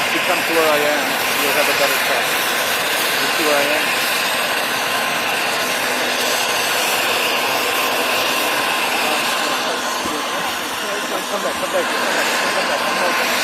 You come to where I am, you'll have a better shot. You see where I am? Come back, come back, come back, come back, come back.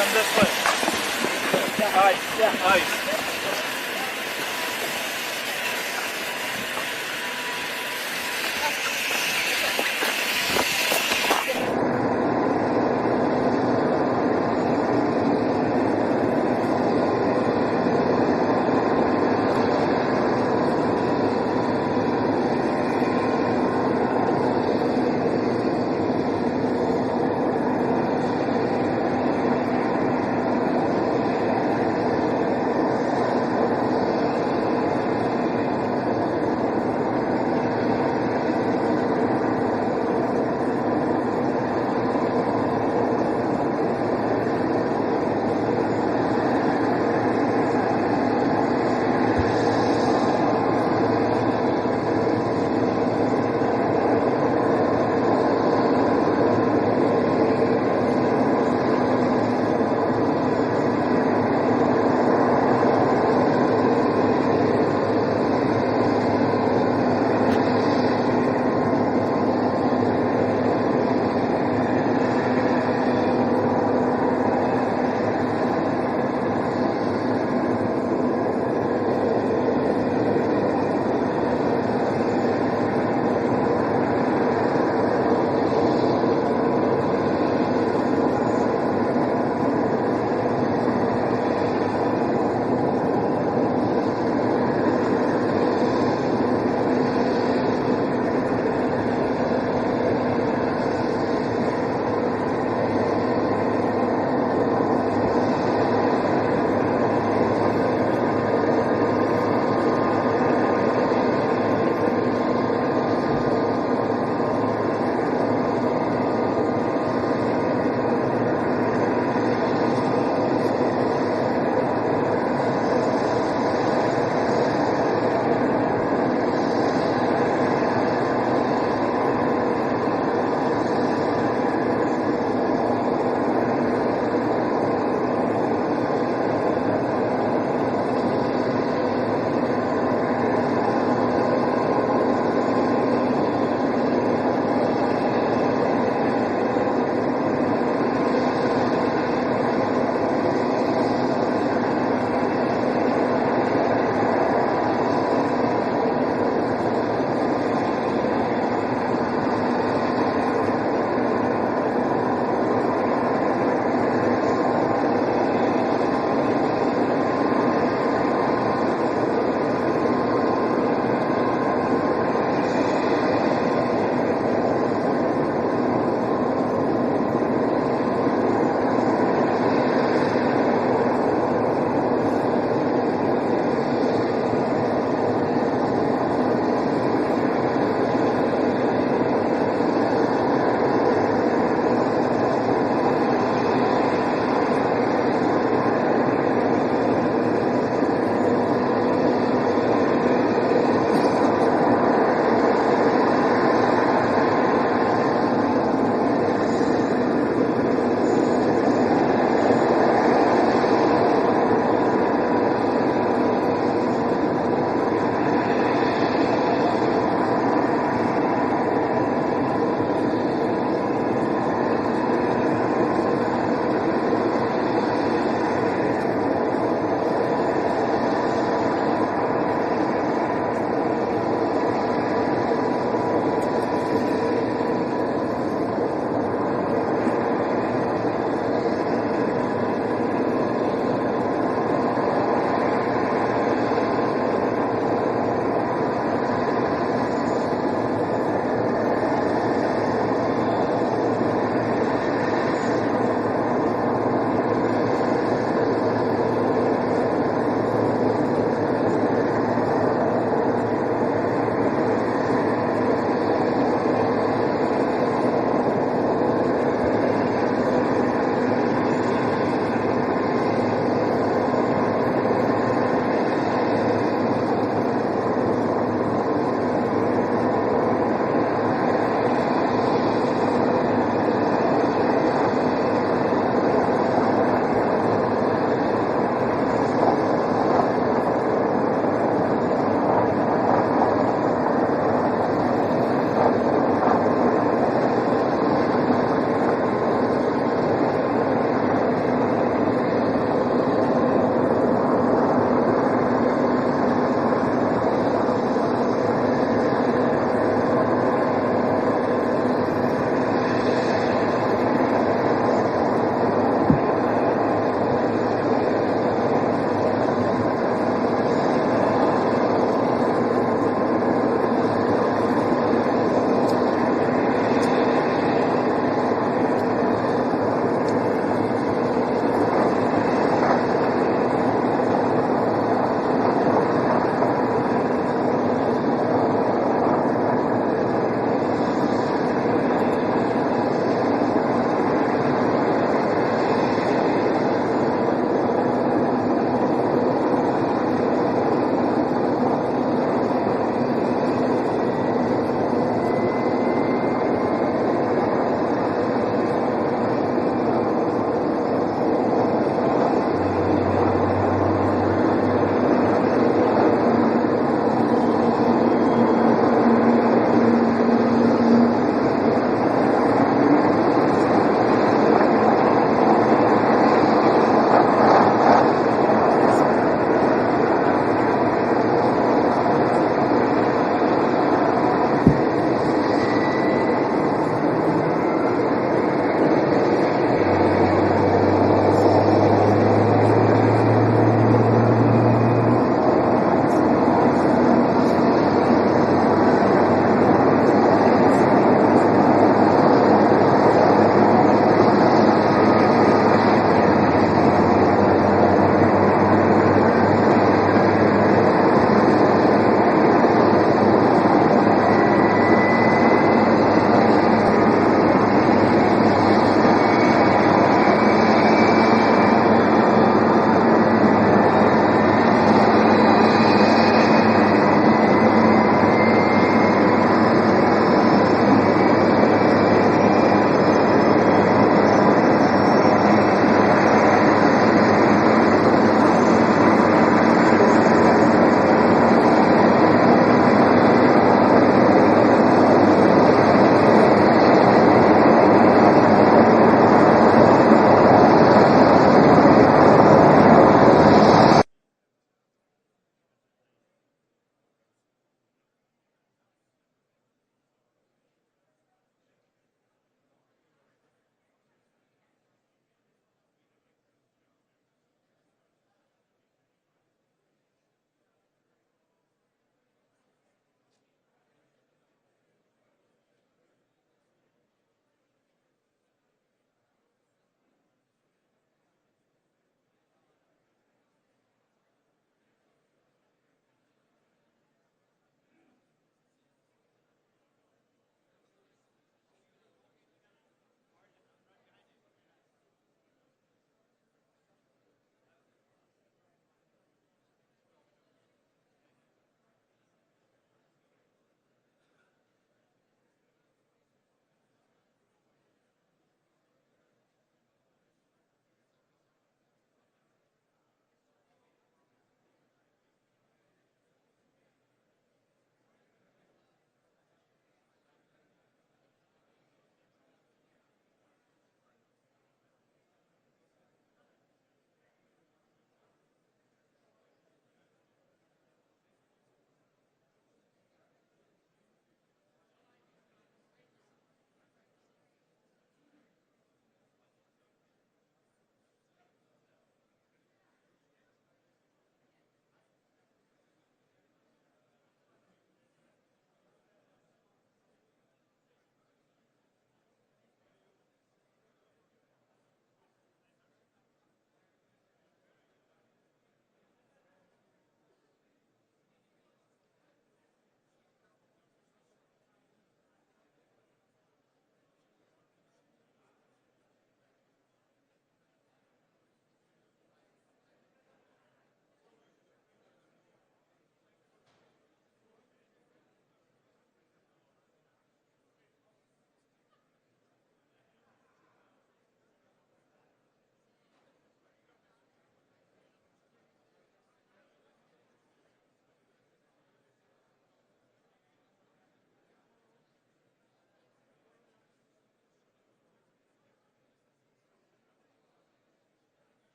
Come this way. Ice.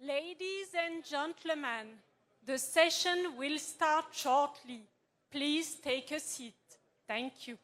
Ladies and gentlemen, the session will start shortly. Please take a seat. Thank you.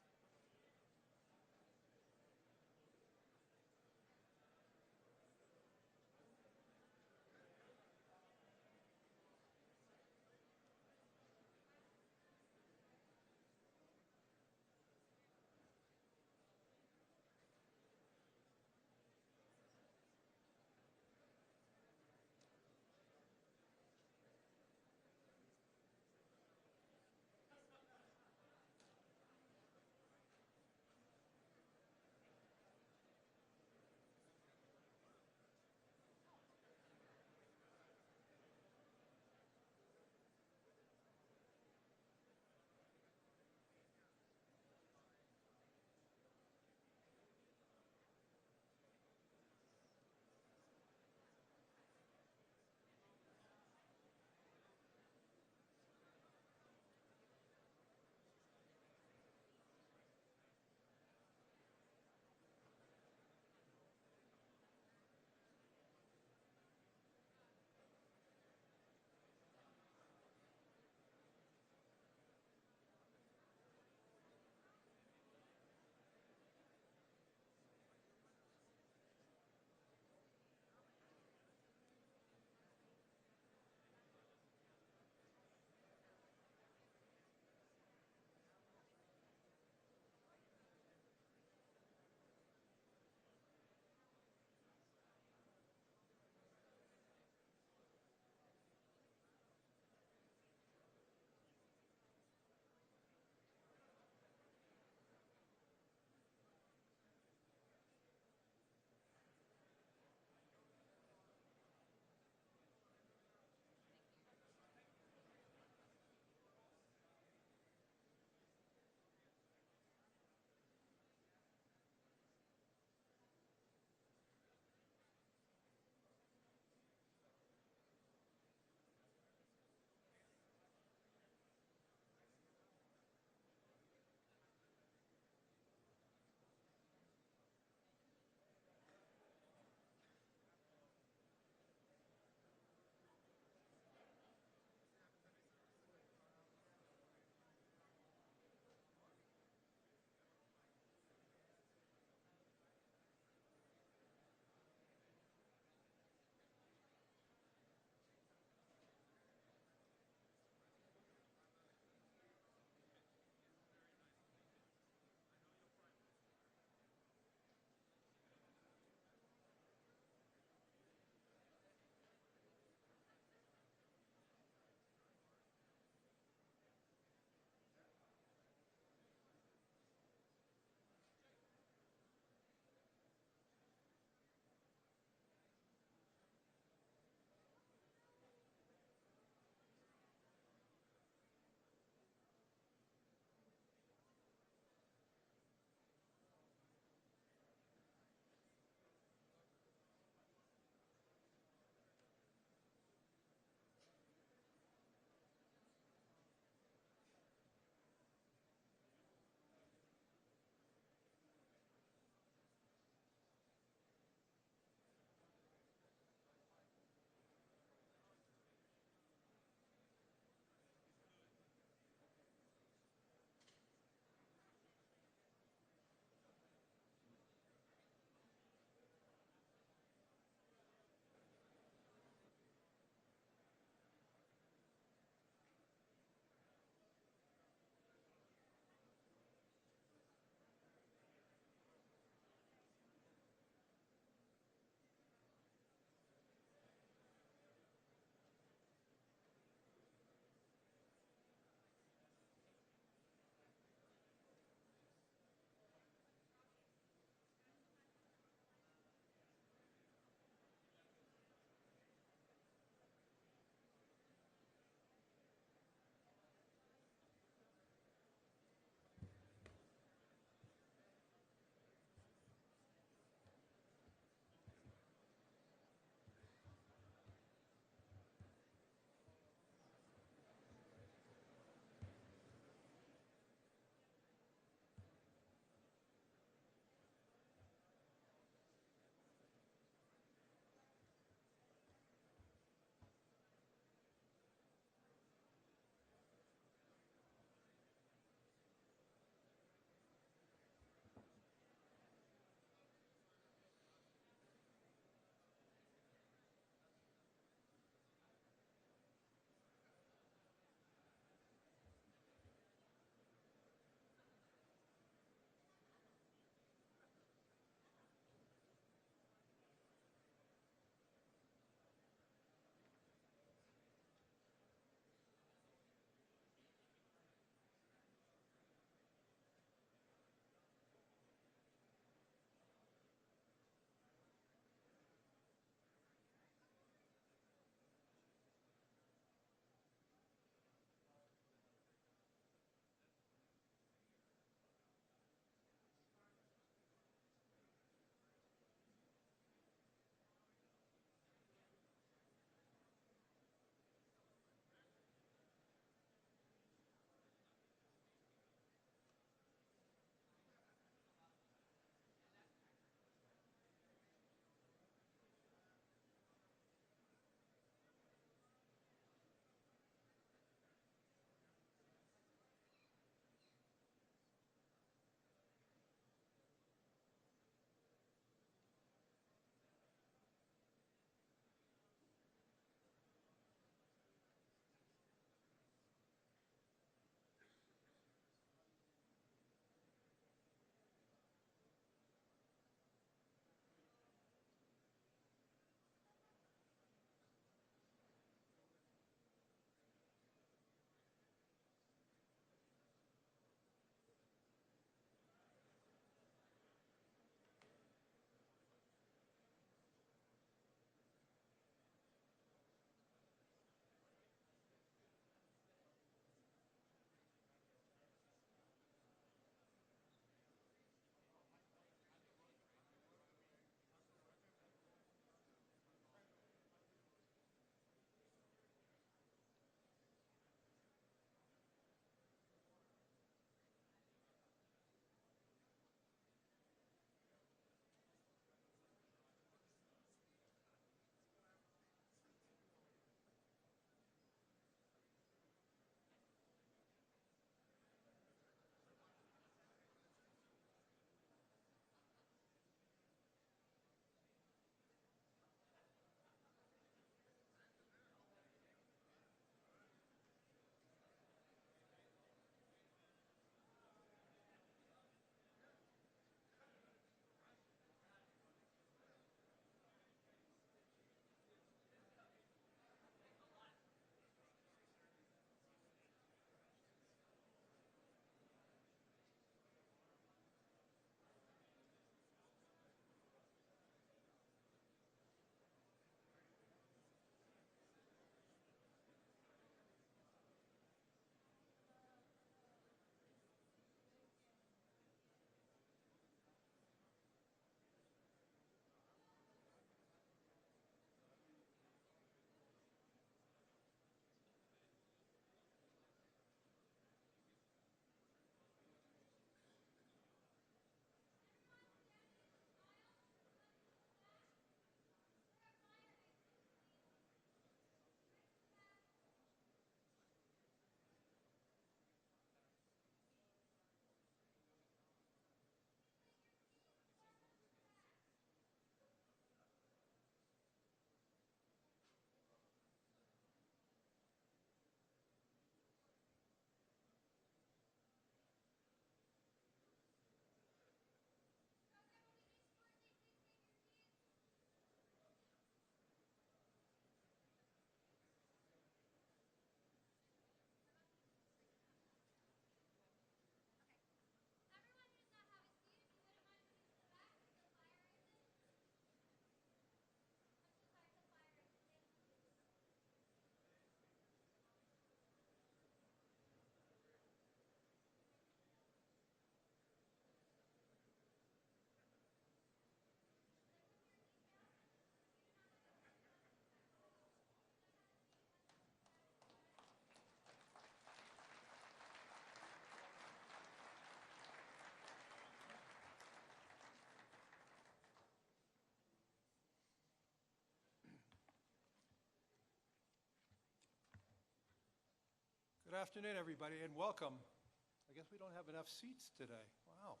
Good afternoon, everybody, and welcome. I guess we don't have enough seats today. Wow.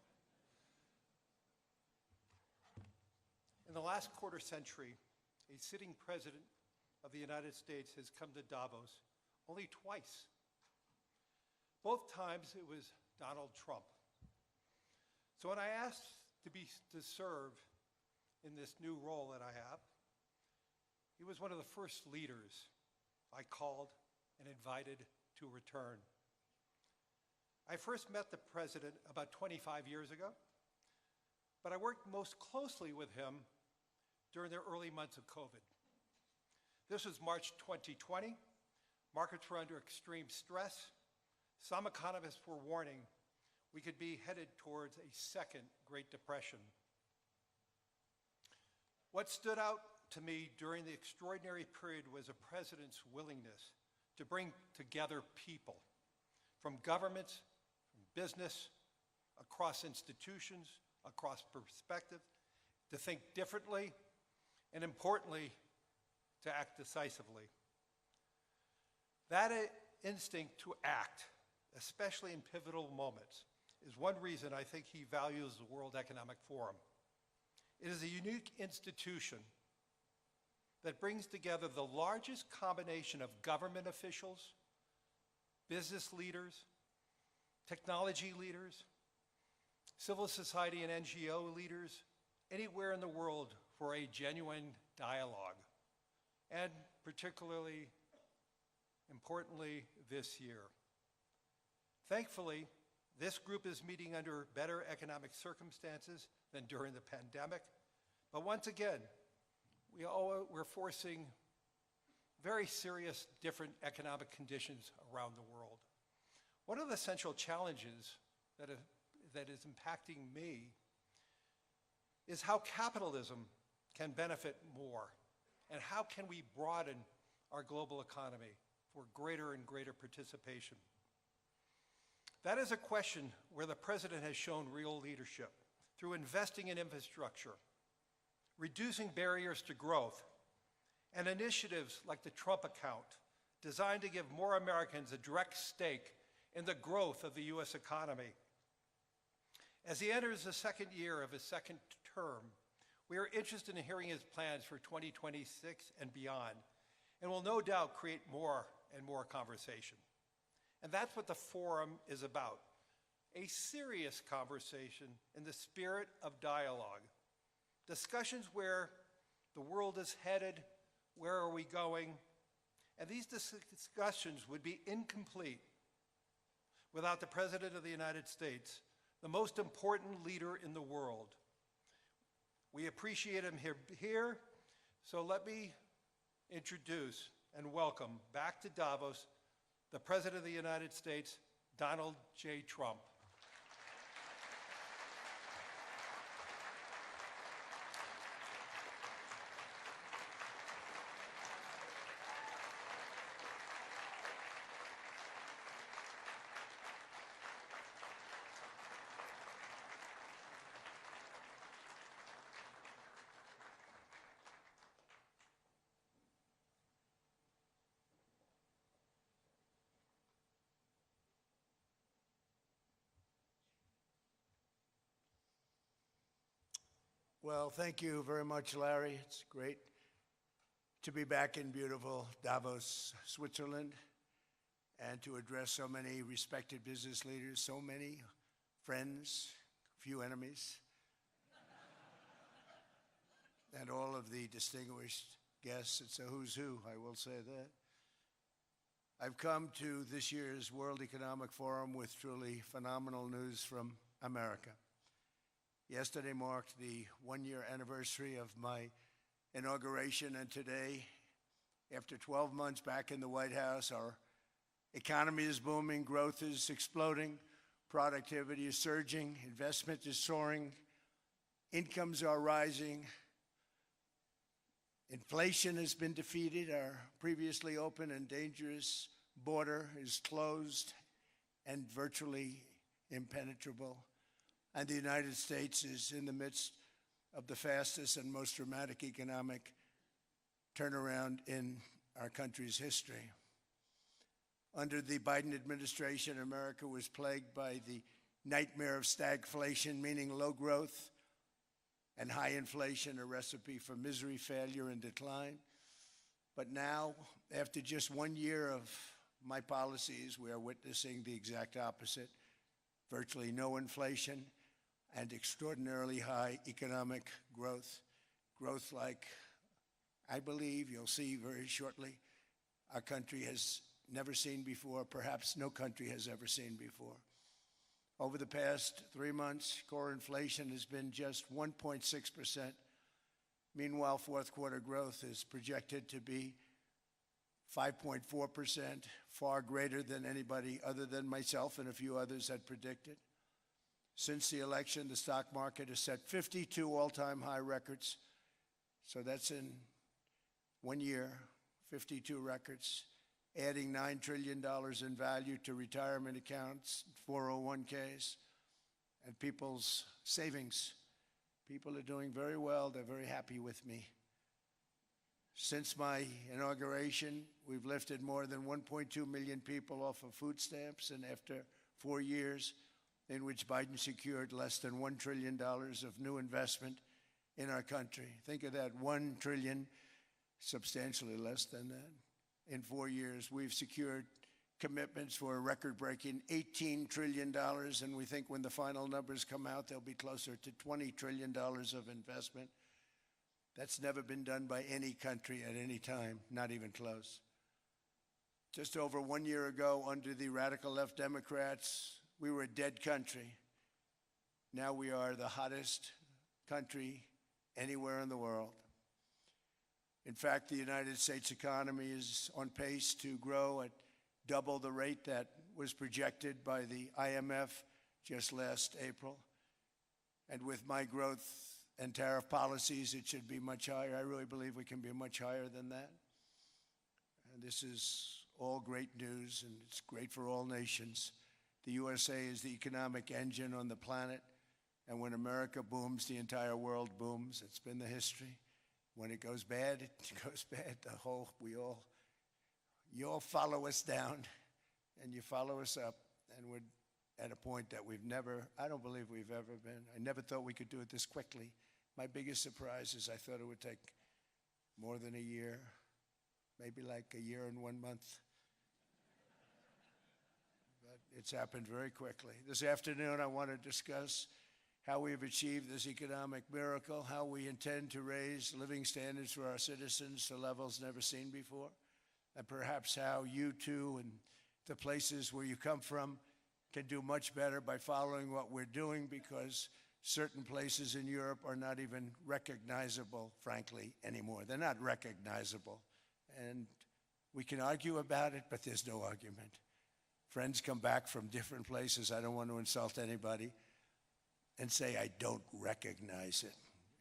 In the last quarter century, a sitting president of the United States has come to Davos only twice. Both times it was Donald Trump. So when I asked to serve in this new role that I have, he was one of the first leaders I called and invited to return. I first met the president about 25 years ago, but I worked most closely with him during the early months of COVID. This was March 2020. Markets were under extreme stress. Some economists were warning we could be headed towards a second Great Depression. What stood out to me during the extraordinary period was a president's willingness to bring together people from governments, from business, across institutions, across perspectives, to think differently, and importantly, to act decisively. That instinct to act, especially in pivotal moments, is one reason I think he values the World Economic Forum. It is a unique institution that brings together the largest combination of government officials, business leaders, technology leaders, civil society and NGO leaders, anywhere in the world for a genuine dialogue, and particularly, importantly, this year. Thankfully, this group is meeting under better economic circumstances than during the pandemic, but once again, we're forcing very serious different economic conditions around the world. One of the central challenges that is impacting me is how capitalism can benefit more, and how can we broaden our global economy for greater and greater participation. That is a question where the president has shown real leadership through investing in infrastructure, reducing barriers to growth, and initiatives like the Trump account, designed to give more Americans a direct stake in the growth of the U.S. economy. As he enters the second year of his second term, we are interested in hearing his plans for 2026 and beyond, and will no doubt create more and more conversation. And that's what the forum is about, a serious conversation in the spirit of dialogue. Discussions where the world is headed, where are we going, and these discussions would be incomplete without the President of the United States, the most important leader in the world. We appreciate him here, so let me introduce and welcome back to Davos the President of the United States, Donald J. Trump. Well, thank you very much, Larry. It's great to be back in beautiful Davos, Switzerland, and to address so many respected business leaders, so many friends, few enemies, and all of the distinguished guests. It's a who's who, I will say that. I've come to this year's World Economic Forum with truly phenomenal news from America. Yesterday marked the one-year anniversary of my inauguration, and today, after 12 months back in the White House, our economy is booming, growth is exploding, productivity is surging, investment is soaring, incomes are rising, inflation has been defeated, our previously open and dangerous border is closed and virtually impenetrable. And the United States is in the midst of the fastest and most dramatic economic turnaround in our country's history. Under the Biden administration, America was plagued by the nightmare of stagflation, meaning low growth, and high inflation, a recipe for misery, failure, and decline. But now, after just 1 year of my policies, we are witnessing the exact opposite. Virtually no inflation and extraordinarily high economic growth. Growth like I believe you'll see very shortly our country has never seen before, perhaps no country has ever seen before. Over the past 3 months, core inflation has been just 1.6%. Meanwhile, fourth quarter growth is projected to be 5.4%, far greater than anybody other than myself and a few others had predicted. Since the election, the stock market has set 52 all-time high records. So that's in 1 year, 52 records, adding $9 trillion in value to retirement accounts, 401ks, and people's savings. People are doing very well. They're very happy with me. Since my inauguration, we've lifted more than 1.2 million people off of food stamps, and after 4 years in which Biden secured less than $1 trillion of new investment in our country. Think of that, 1 trillion, substantially less than that. In 4 years, we've secured commitments for a record-breaking $18 trillion, and we think when the final numbers come out, they'll be closer to $20 trillion of investment. That's never been done by any country at any time, not even close. Just over 1 year ago, under the radical left Democrats, we were a dead country. Now we are the hottest country anywhere in the world. In fact, the United States economy is on pace to grow at double the rate that was projected by the IMF just last April. And with my growth and tariff policies, it should be much higher. I really believe we can be much higher than that. And this is all great news, and it's great for all nations. The USA is the economic engine on the planet, and when America booms, the entire world booms. It's been the history. When it goes bad, it goes bad. You all follow us down, and you follow us up, and we're at a point that I don't believe we've ever been. I never thought we could do it this quickly. My biggest surprise is I thought it would take more than a year, maybe like a year and 1 month. But it's happened very quickly. This afternoon, I want to discuss how we have achieved this economic miracle, how we intend to raise living standards for our citizens to levels never seen before, and perhaps how you too and the places where you come from can do much better by following what we're doing, because certain places in Europe are not even recognizable, frankly, anymore. They're not recognizable. And we can argue about it, but there's no argument. Friends come back from different places. I don't want to insult anybody and say I don't recognize it.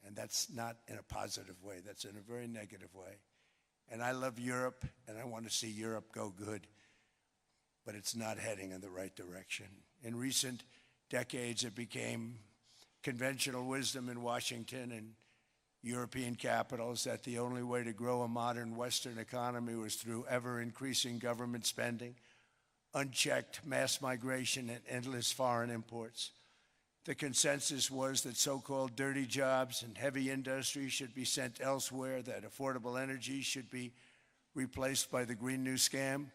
And that's not in a positive way. That's in a very negative way. And I love Europe, and I want to see Europe go good. But it's not heading in the right direction. In recent decades, it became conventional wisdom in Washington and European capitals that the only way to grow a modern Western economy was through ever-increasing government spending, unchecked mass migration, and endless foreign imports. The consensus was that so-called dirty jobs and heavy industry should be sent elsewhere, that affordable energy should be replaced by the Green New Scam,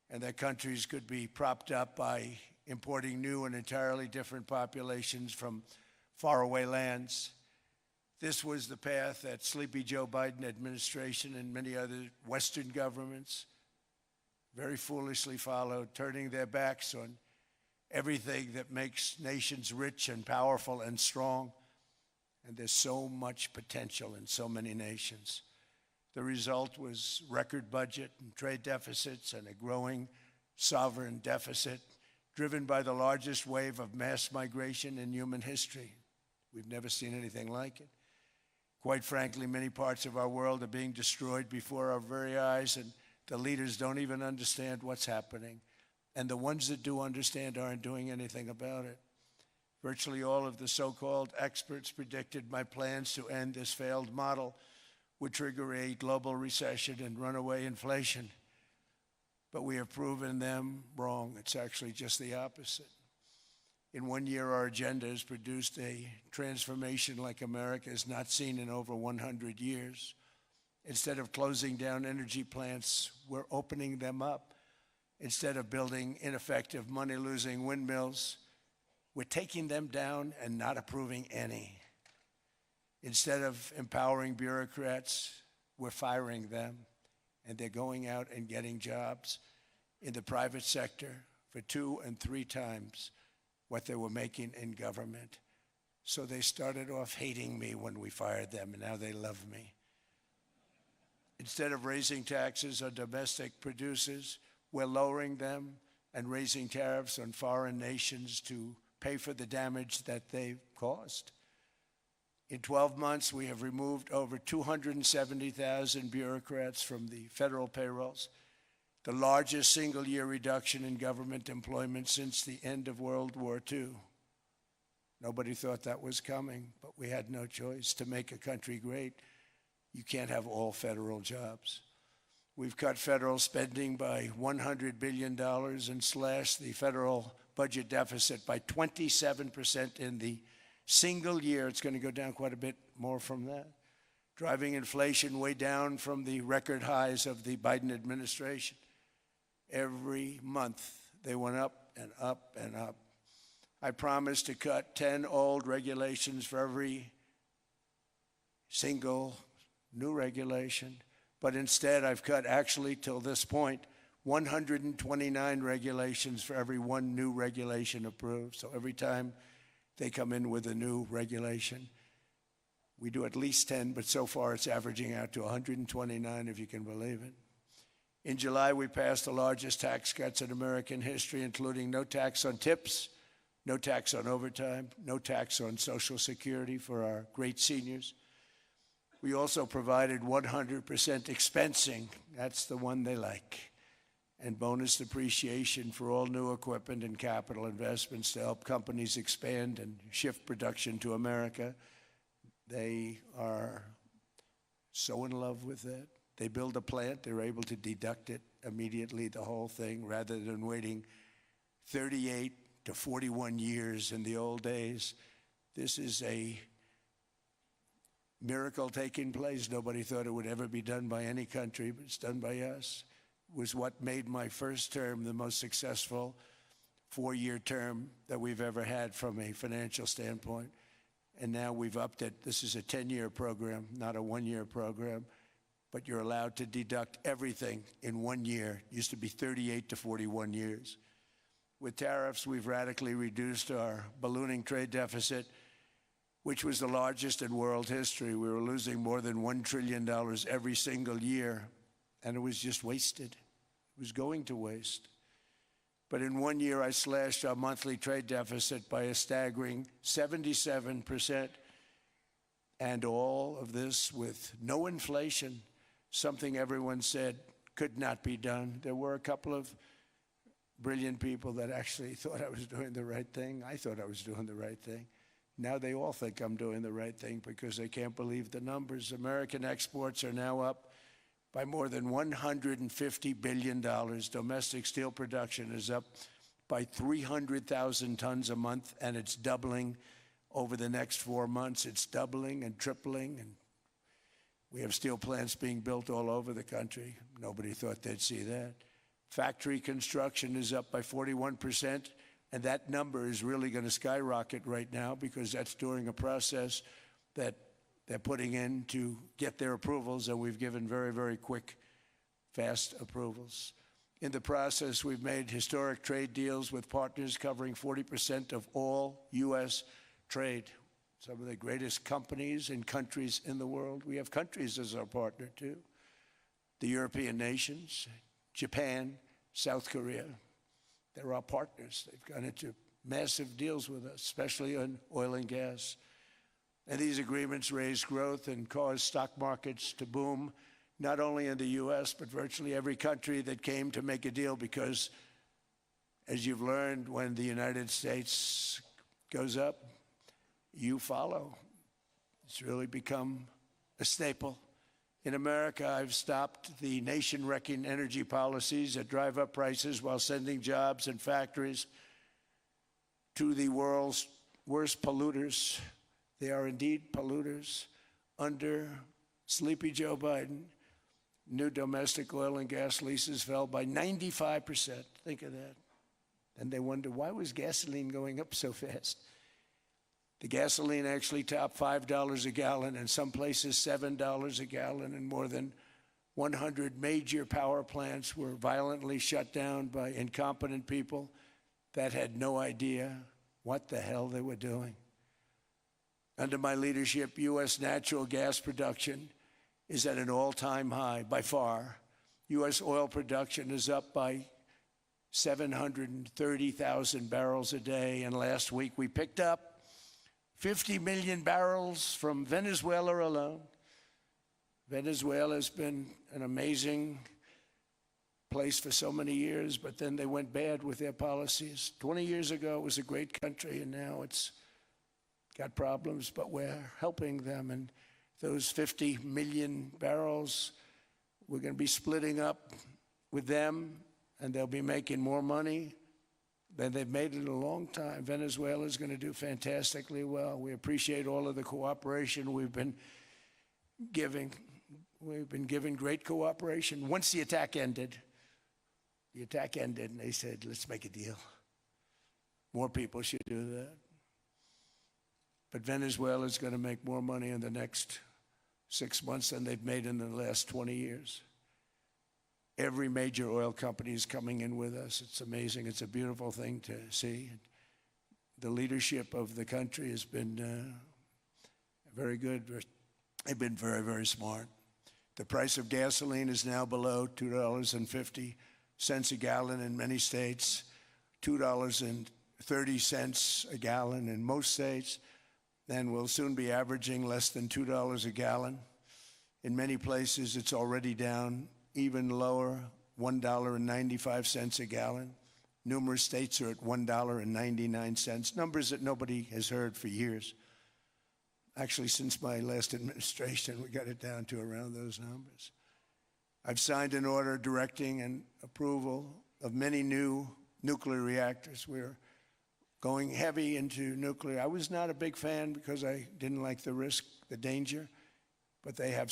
and that countries could be propped up by importing new and entirely different populations from faraway lands. This was the path that Sleepy Joe Biden administration and many other Western governments very foolishly followed, turning their backs on everything that makes nations rich and powerful and strong. And there's so much potential in so many nations. The result was record budget and trade deficits and a growing sovereign deficit driven by the largest wave of mass migration in human history. We've never seen anything like it. Quite frankly, many parts of our world are being destroyed before our very eyes, and the leaders don't even understand what's happening. And the ones that do understand aren't doing anything about it. Virtually all of the so-called experts predicted my plans to end this failed model would trigger a global recession and runaway inflation. but we have proven them wrong. It's actually just the opposite. In 1 year, our agenda has produced a transformation like America has not seen in over 100 years. Instead of closing down energy plants, we're opening them up. Instead of building ineffective, money-losing windmills, we're taking them down and not approving any. Instead of empowering bureaucrats, we're firing them, and they're going out and getting jobs in the private sector for 2 and 3 times what they were making in government. So they started off hating me when we fired them, and now they love me. Instead of raising taxes on domestic producers, we're lowering them and raising tariffs on foreign nations to pay for the damage that they've caused. In 12 months, we have removed over 270,000 bureaucrats from the federal payrolls, the largest single-year reduction in government employment since the end of World War II. Nobody thought that was coming, but we had no choice. To make a country great, you can't have all federal jobs. We've cut federal spending by $100 billion and slashed the federal budget deficit by 27% in the single year. It's going to go down quite a bit more from that, driving inflation way down from the record highs of the Biden administration. Every month, they went up and up and up. I promised to cut 10 old regulations for every single new regulation, but instead I've cut, actually till this point, 129 regulations for every 1 new regulation approved. So every time they come in with a new regulation, we do at least 10, but so far it's averaging out to 129, if you can believe it. In July, we passed the largest tax cuts in American history, including no tax on tips, no tax on overtime, no tax on Social Security for our great seniors. We also provided 100% expensing, that's the one they like, and bonus depreciation for all new equipment and capital investments to help companies expand and shift production to America. They are so in love with that. They build a plant, they're able to deduct it immediately, the whole thing, rather than waiting 38 to 41 years in the old days. This is a miracle taking place. Nobody thought it would ever be done by any country, but it's done by us. It was what made my first term the most successful 4-year term that we've ever had from a financial standpoint. And now we've upped it. This is a 10-year program, not a 1-year program, but you're allowed to deduct everything in 1 year. It used to be 38 to 41 years. With tariffs, we've radically reduced our ballooning trade deficit, which was the largest in world history. We were losing more than $1 trillion every single year, and it was just wasted. It was going to waste. But in 1 year, I slashed our monthly trade deficit by a staggering 77%, and all of this with no inflation, something everyone said could not be done. There were a couple of brilliant people that actually thought I was doing the right thing. I thought I was doing the right thing. Now they all think I'm doing the right thing because they can't believe the numbers. American exports are now up by more than $150 billion. Domestic steel production is up by 300,000 tons a month, and it's doubling over the next 4 months. It's doubling and tripling, and we have steel plants being built all over the country. Nobody thought they'd see that. Factory construction is up by 41%, and that number is really going to skyrocket right now because that's during a process that they're putting in to get their approvals, and we've given very, very quick, fast approvals. In the process, we've made historic trade deals with partners covering 40% of all U.S. trade. Some of the greatest companies and countries in the world. We have countries as our partner, too. The European nations, Japan, South Korea. They're our partners. They've gone into massive deals with us, especially on oil and gas. And these agreements raise growth and cause stock markets to boom, not only in the U.S., but virtually every country that came to make a deal, because, as you've learned, when the United States goes up, you follow. It's really become a staple In America, I've stopped the nation-wrecking energy policies that drive up prices while sending jobs and factories to the world's worst polluters. They are indeed polluters. Under sleepy Joe Biden, new domestic oil and gas leases fell by 95%. Think of that. And they wonder, why was gasoline going up so fast? The gasoline actually topped $5 a gallon, and some places $7 a gallon, and more than 100 major power plants were violently shut down by incompetent people that had no idea what the hell they were doing. Under my leadership, U.S. natural gas production is at an all-time high, by far. U.S. oil production is up by 730,000 barrels a day, and last week we picked up 50 million barrels from Venezuela alone. Venezuela has been an amazing place for so many years, but then they went bad with their policies. 20 years ago, it was a great country, and now it's got problems, but we're helping them. And those 50 million barrels, we're going to be splitting up with them, and they'll be making more money than they've made in a long time. Venezuela is going to do fantastically well. We appreciate all of the cooperation we've been giving. We've been giving great cooperation. Once the attack ended, and they said, let's make a deal. More people should do that. But Venezuela is going to make more money in the next 6 months than they've made in the last 20 years. Every major oil company is coming in with us. It's amazing. It's a beautiful thing to see. The leadership of the country has been very good. They've been very, very smart. The price of gasoline is now below $2.50 a gallon in many states, $2.30 a gallon in most states, and will soon be averaging less than $2 a gallon. In many places, it's already down even lower, $1.95 a gallon. Numerous states are at $1.99, numbers that nobody has heard for years. Actually, since my last administration, we got it down to around those numbers. I've signed an order directing and approval of many new nuclear reactors. We're going heavy into nuclear. I was not a big fan because I didn't like the risk, the danger, but they have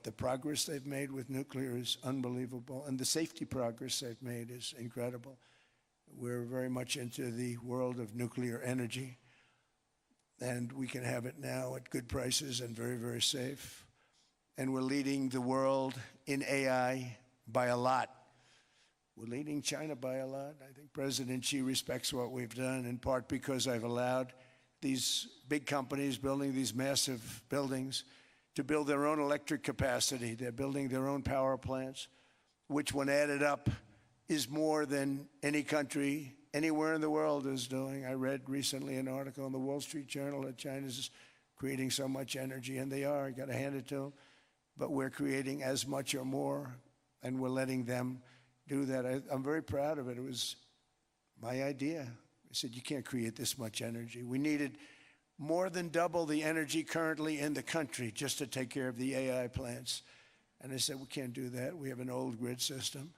the progress they've made with nuclear is unbelievable, and the safety progress they've made is incredible. We're very much into the world of nuclear energy, and we can have it now at good prices and very, very safe. And we're leading the world in AI by a lot. We're leading China by a lot. I think President Xi respects what we've done, in part because I've allowed these big companies building these massive buildings to build their own electric capacity. They're building their own power plants, which when added up is more than any country anywhere in the world is doing. I read recently an article in the Wall Street Journal that China's creating so much energy, and they are, I got to hand it to them, but we're creating as much or more, and we're letting them do that. I'm very proud of it. It was my idea. I said, you can't create this much energy. We needed more than double the energy currently in the country just to take care of the AI plants. And I said, we can't do that. We have an old grid system.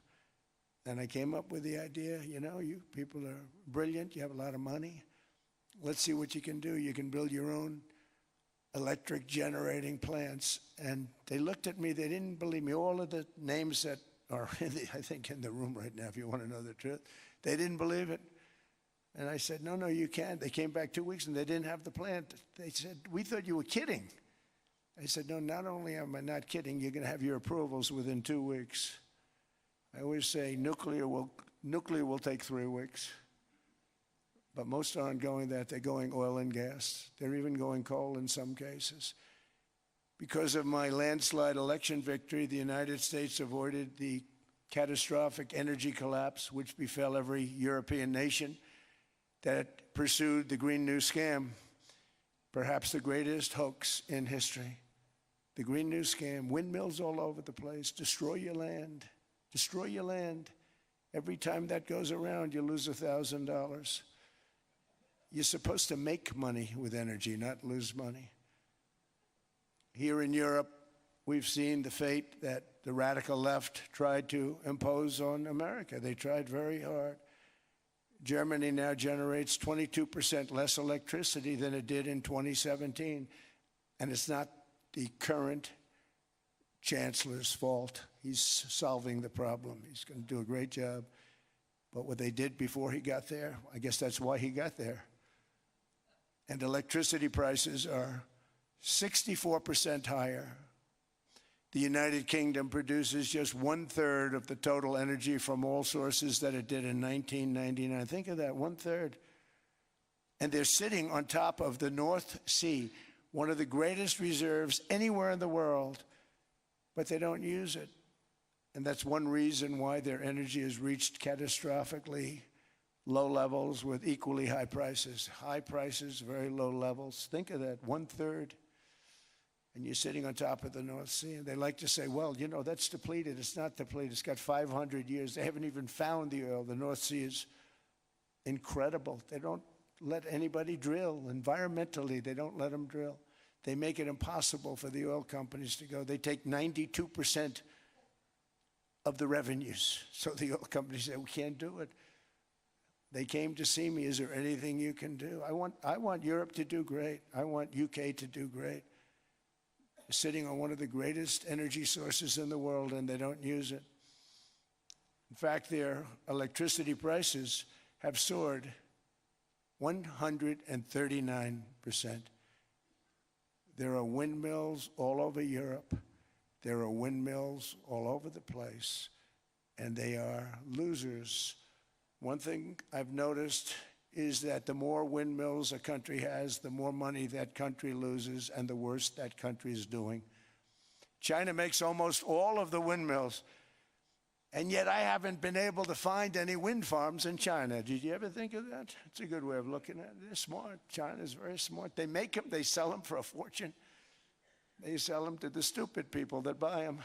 And I came up with the idea, you know, you people are brilliant. You have a lot of money. Let's see what you can do. You can build your own electric generating plants. And they looked at me. They didn't believe me. All of the names that are, I think, in the room right now, if you want to know the truth, they didn't believe it. And I said, no, you can't. They came back 2 weeks and they didn't have the plant. They said, we thought you were kidding. I said, no, not only am I not kidding, you're going to have your approvals within 2 weeks. I always say nuclear will take 3 weeks. But most aren't going that. They're going oil and gas. They're even going coal in some cases. Because of my landslide election victory, the United States avoided the catastrophic energy collapse which befell every European nation that pursued the Green New Scam, perhaps the greatest hoax in history. The Green New Scam, windmills all over the place, destroy your land, destroy your land. Every time that goes around, you lose $1,000. You're supposed to make money with energy, not lose money. Here in Europe, we've seen the fate that the radical left tried to impose on America. They tried very hard. Germany now generates 22% less electricity than it did in 2017. And it's not the current chancellor's fault. He's solving the problem. He's going to do a great job. But what they did before he got there, I guess that's why he got there. And electricity prices are 64% higher. The United Kingdom produces just 1/3 of the total energy from all sources that it did in 1999. Think of that, 1/3. And they're sitting on top of the North Sea, one of the greatest reserves anywhere in the world, but they don't use it. And that's one reason why their energy has reached catastrophically low levels with equally high prices. High prices, very low levels. Think of that, 1/3. And you're sitting on top of the North Sea. And they like to say, well, you know, that's depleted. It's not depleted. It's got 500 years. They haven't even found the oil. The North Sea is incredible. They don't let anybody drill. Environmentally, they don't let them drill. They make it impossible for the oil companies to go. They take 92% of the revenues. So the oil companies say, we can't do it. They came to see me. Is there anything you can do? I want Europe to do great. I want UK to do great. Sitting on one of the greatest energy sources in the world, and they don't use it. In fact, their electricity prices have soared 139%. There are windmills all over Europe. There are windmills all over the place, and they are losers. One thing I've noticed is that the more windmills a country has, the more money that country loses and the worse that country is doing. China makes almost all of the windmills, and yet I haven't been able to find any wind farms in China. Did you ever think of that? It's a good way of looking at it. They're smart. China's very smart. They make them, they sell them for a fortune. They sell them to the stupid people that buy them,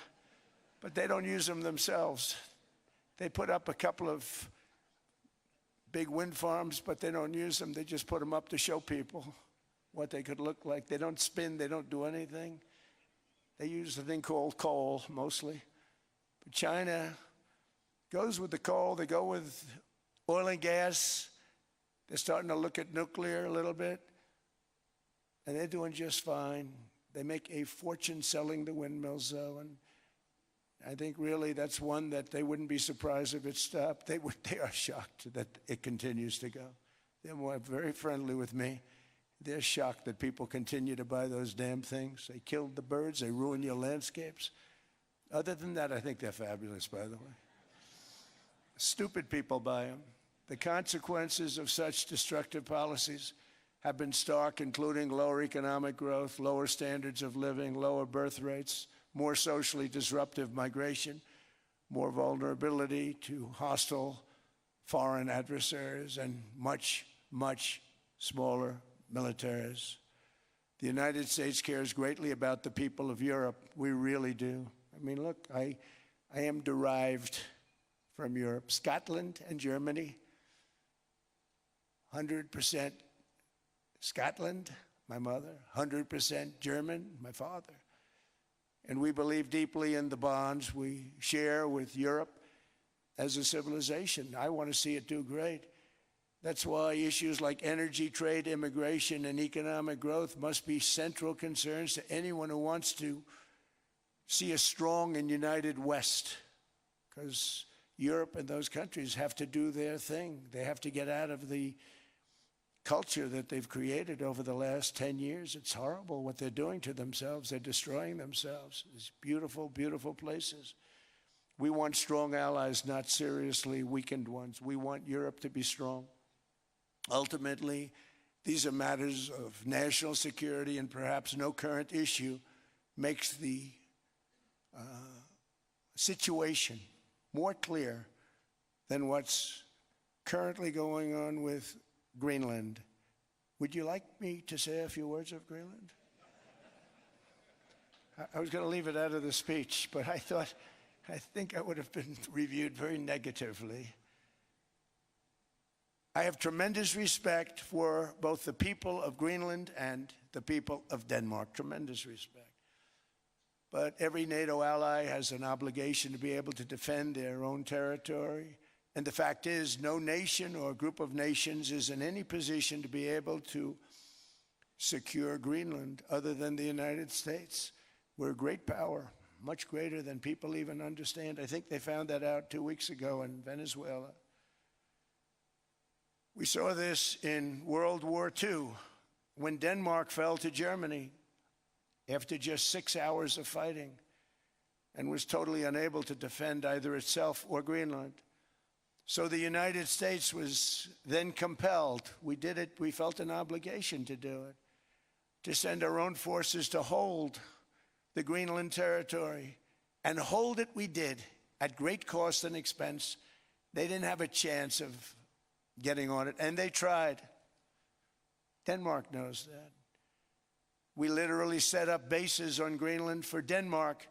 but they don't use them themselves. They put up a couple of big wind farms, but they don't use them. They just put them up to show people what they could look like. They don't spin. They don't do anything. They use a thing called coal, mostly. But China goes with the coal. They go with oil and gas. They're starting to look at nuclear a little bit. And they're doing just fine. They make a fortune selling the windmills, though. And I think really that's one that they wouldn't be surprised if it stopped. They are shocked that it continues to go. They're very friendly with me. They're shocked that people continue to buy those damn things. They killed the birds. They ruin your landscapes. Other than that, I think they're fabulous, by the way. Stupid people buy them. The consequences of such destructive policies have been stark, including lower economic growth, lower standards of living, lower birth rates, more socially disruptive migration, more vulnerability to hostile foreign adversaries, and much, much smaller militaries. The United States cares greatly about the people of Europe. We really do. I mean, look, I am derived from Europe. Scotland and Germany, 100% Scotland, my mother, 100% German, my father. And we believe deeply in the bonds we share with Europe as a civilization. I want to see it do great. That's why issues like energy, trade, immigration, and economic growth must be central concerns to anyone who wants to see a strong and united West, because Europe and those countries have to do their thing. They have to get out of the culture that they've created over the last 10 years. It's horrible what they're doing to themselves. They're destroying themselves. These beautiful, beautiful places. We want strong allies, not seriously weakened ones. We want Europe to be strong. Ultimately, these are matters of national security, and perhaps no current issue makes the situation more clear than what's currently going on with Greenland. Would you like me to say a few words of Greenland? I was going to leave it out of the speech, but I think I would have been reviewed very negatively. I have tremendous respect for both the people of Greenland and the people of Denmark, tremendous respect. but every NATO ally has an obligation to be able to defend their own territory. And the fact is, no nation or group of nations is in any position to be able to secure Greenland other than the United States. We're a great power, much greater than people even understand. I think they found that out 2 weeks ago in Venezuela. We saw this in World War II when Denmark fell to Germany after just 6 hours of fighting and was totally unable to defend either itself or Greenland. So the United States was then compelled, we did it, we felt an obligation to do it, to send our own forces to hold the Greenland territory. And hold it we did, at great cost and expense. They didn't have a chance of getting on it, and they tried. Denmark knows that. We literally set up bases on Greenland for Denmark.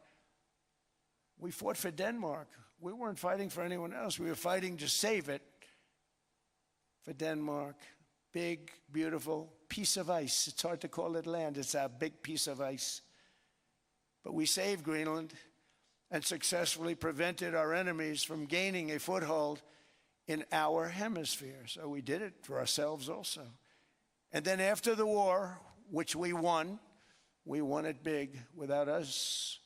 We fought for Denmark. We weren't fighting for anyone else. We were fighting to save it for Denmark. Big, beautiful piece of ice. It's hard to call it land. It's a big piece of ice. But we saved Greenland and successfully prevented our enemies from gaining a foothold in our hemisphere. So we did it for ourselves also. And then after the war, which we won it big. Without us,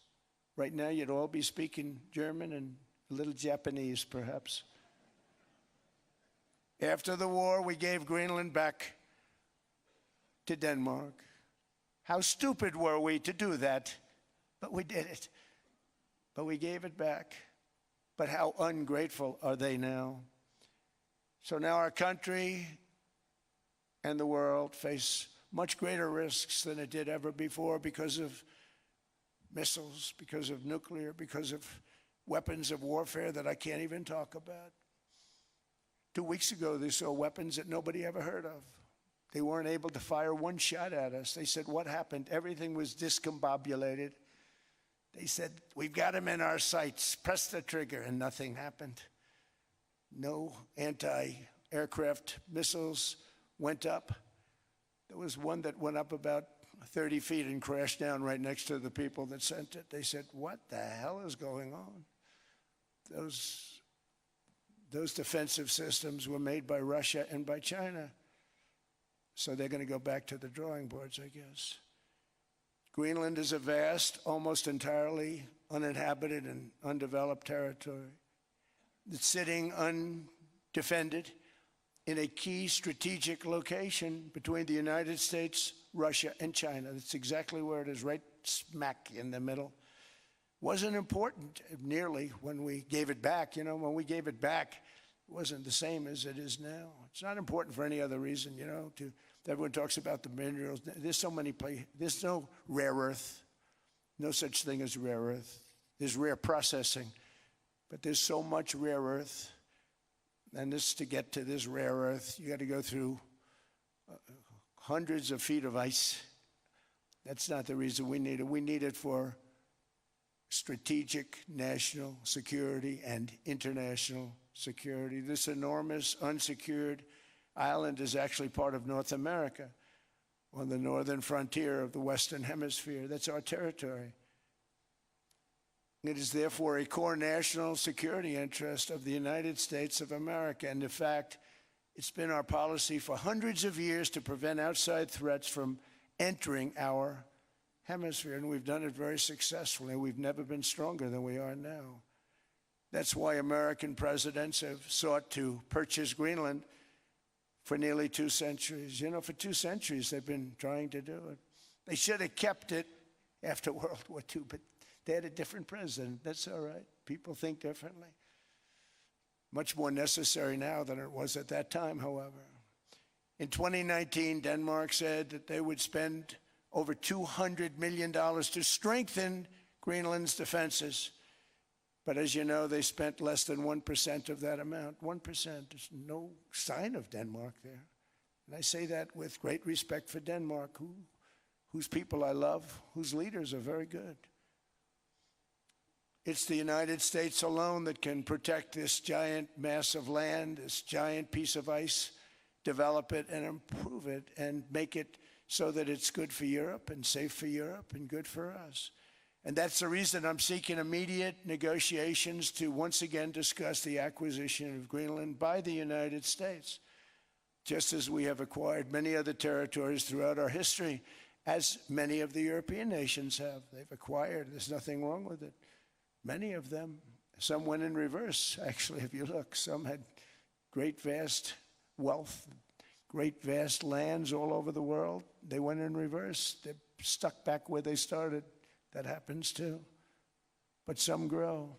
right now you'd all be speaking German and a little Japanese, perhaps. After the war, we gave Greenland back to Denmark. How stupid were we to do that? But we did it. But we gave it back. But how ungrateful are they now? So now our country and the world face much greater risks than it did ever before because of missiles, because of nuclear, because of weapons of warfare that I can't even talk about. 2 weeks ago, they saw weapons that nobody ever heard of. They weren't able to fire one shot at us. They said, what happened? Everything was discombobulated. They said, we've got them in our sights. Press the trigger, and nothing happened. No anti-aircraft missiles went up. There was one that went up about 30 feet and crashed down right next to the people that sent it. They said, what the hell is going on? Those defensive systems were made by Russia and by China. So they're going to go back to the drawing boards, I guess. Greenland is a vast, almost entirely uninhabited and undeveloped territory. It's sitting undefended in a key strategic location between the United States, Russia, and China. That's exactly where it is, right smack in the middle. Wasn't important nearly when we gave it back. You know, when we gave it back, it wasn't the same as it is now. It's not important for any other reason, you know. Everyone talks about the minerals. There's so many places. There's no rare earth. No such thing as rare earth. There's rare processing. But there's so much rare earth. And to get to this rare earth, you got to go through hundreds of feet of ice. That's not the reason we need it. We need it for strategic national security and international security. This enormous unsecured island is actually part of North America on the northern frontier of the Western Hemisphere. That's our territory. It is therefore a core national security interest of the United States of America. And in fact, it's been our policy for hundreds of years to prevent outside threats from entering our hemisphere. And we've done it very successfully. We've never been stronger than we are now. That's why American presidents have sought to purchase Greenland for nearly 2 centuries. You know, for 2 centuries they've been trying to do it. They should have kept it after World War II, but they had a different president. That's all right. People think differently. Much more necessary now than it was at that time, however. In 2019, Denmark said that they would spend over $200 million to strengthen Greenland's defenses. But as you know, they spent less than 1% of that amount. 1%. There's no sign of Denmark there. And I say that with great respect for Denmark, whose people I love, whose leaders are very good. It's the United States alone that can protect this giant mass of land, this giant piece of ice, develop it and improve it and make it so that it's good for Europe and safe for Europe and good for us. And that's the reason I'm seeking immediate negotiations to once again discuss the acquisition of Greenland by the United States, just as we have acquired many other territories throughout our history, as many of the European nations have. They've acquired. There's nothing wrong with it. Many of them. Some went in reverse, actually, if you look. Some had great, vast wealth, great, vast lands all over the world. They went in reverse. They're stuck back where they started. That happens too. But some grow.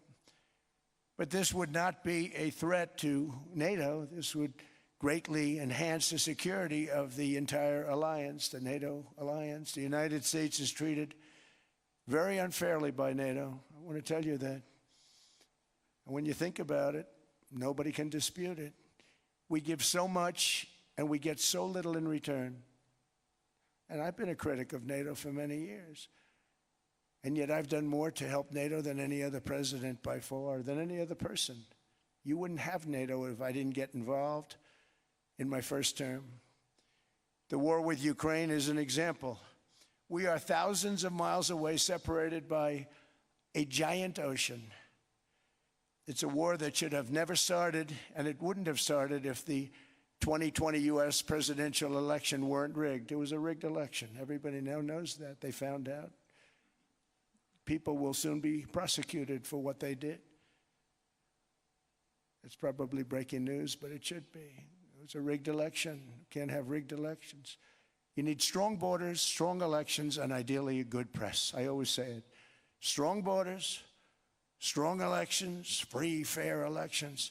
But this would not be a threat to NATO. This would greatly enhance the security of the entire alliance, the NATO alliance. The United States is treated very unfairly by NATO. I want to tell you that. And when you think about it, nobody can dispute it. We give so much and we get so little in return. And I've been a critic of NATO for many years. And yet I've done more to help NATO than any other president by far, than any other person. You wouldn't have NATO if I didn't get involved in my first term. The war with Ukraine is an example. We are thousands of miles away, separated by a giant ocean. It's a war that should have never started, and it wouldn't have started if the 2020 U.S. presidential election weren't rigged. It was a rigged election. Everybody now knows that. They found out. People will soon be prosecuted for what they did. It's probably breaking news, but it should be. It was a rigged election. You can't have rigged elections. You need strong borders, strong elections, and ideally a good press. I always say it. Strong borders, strong elections, free, fair elections,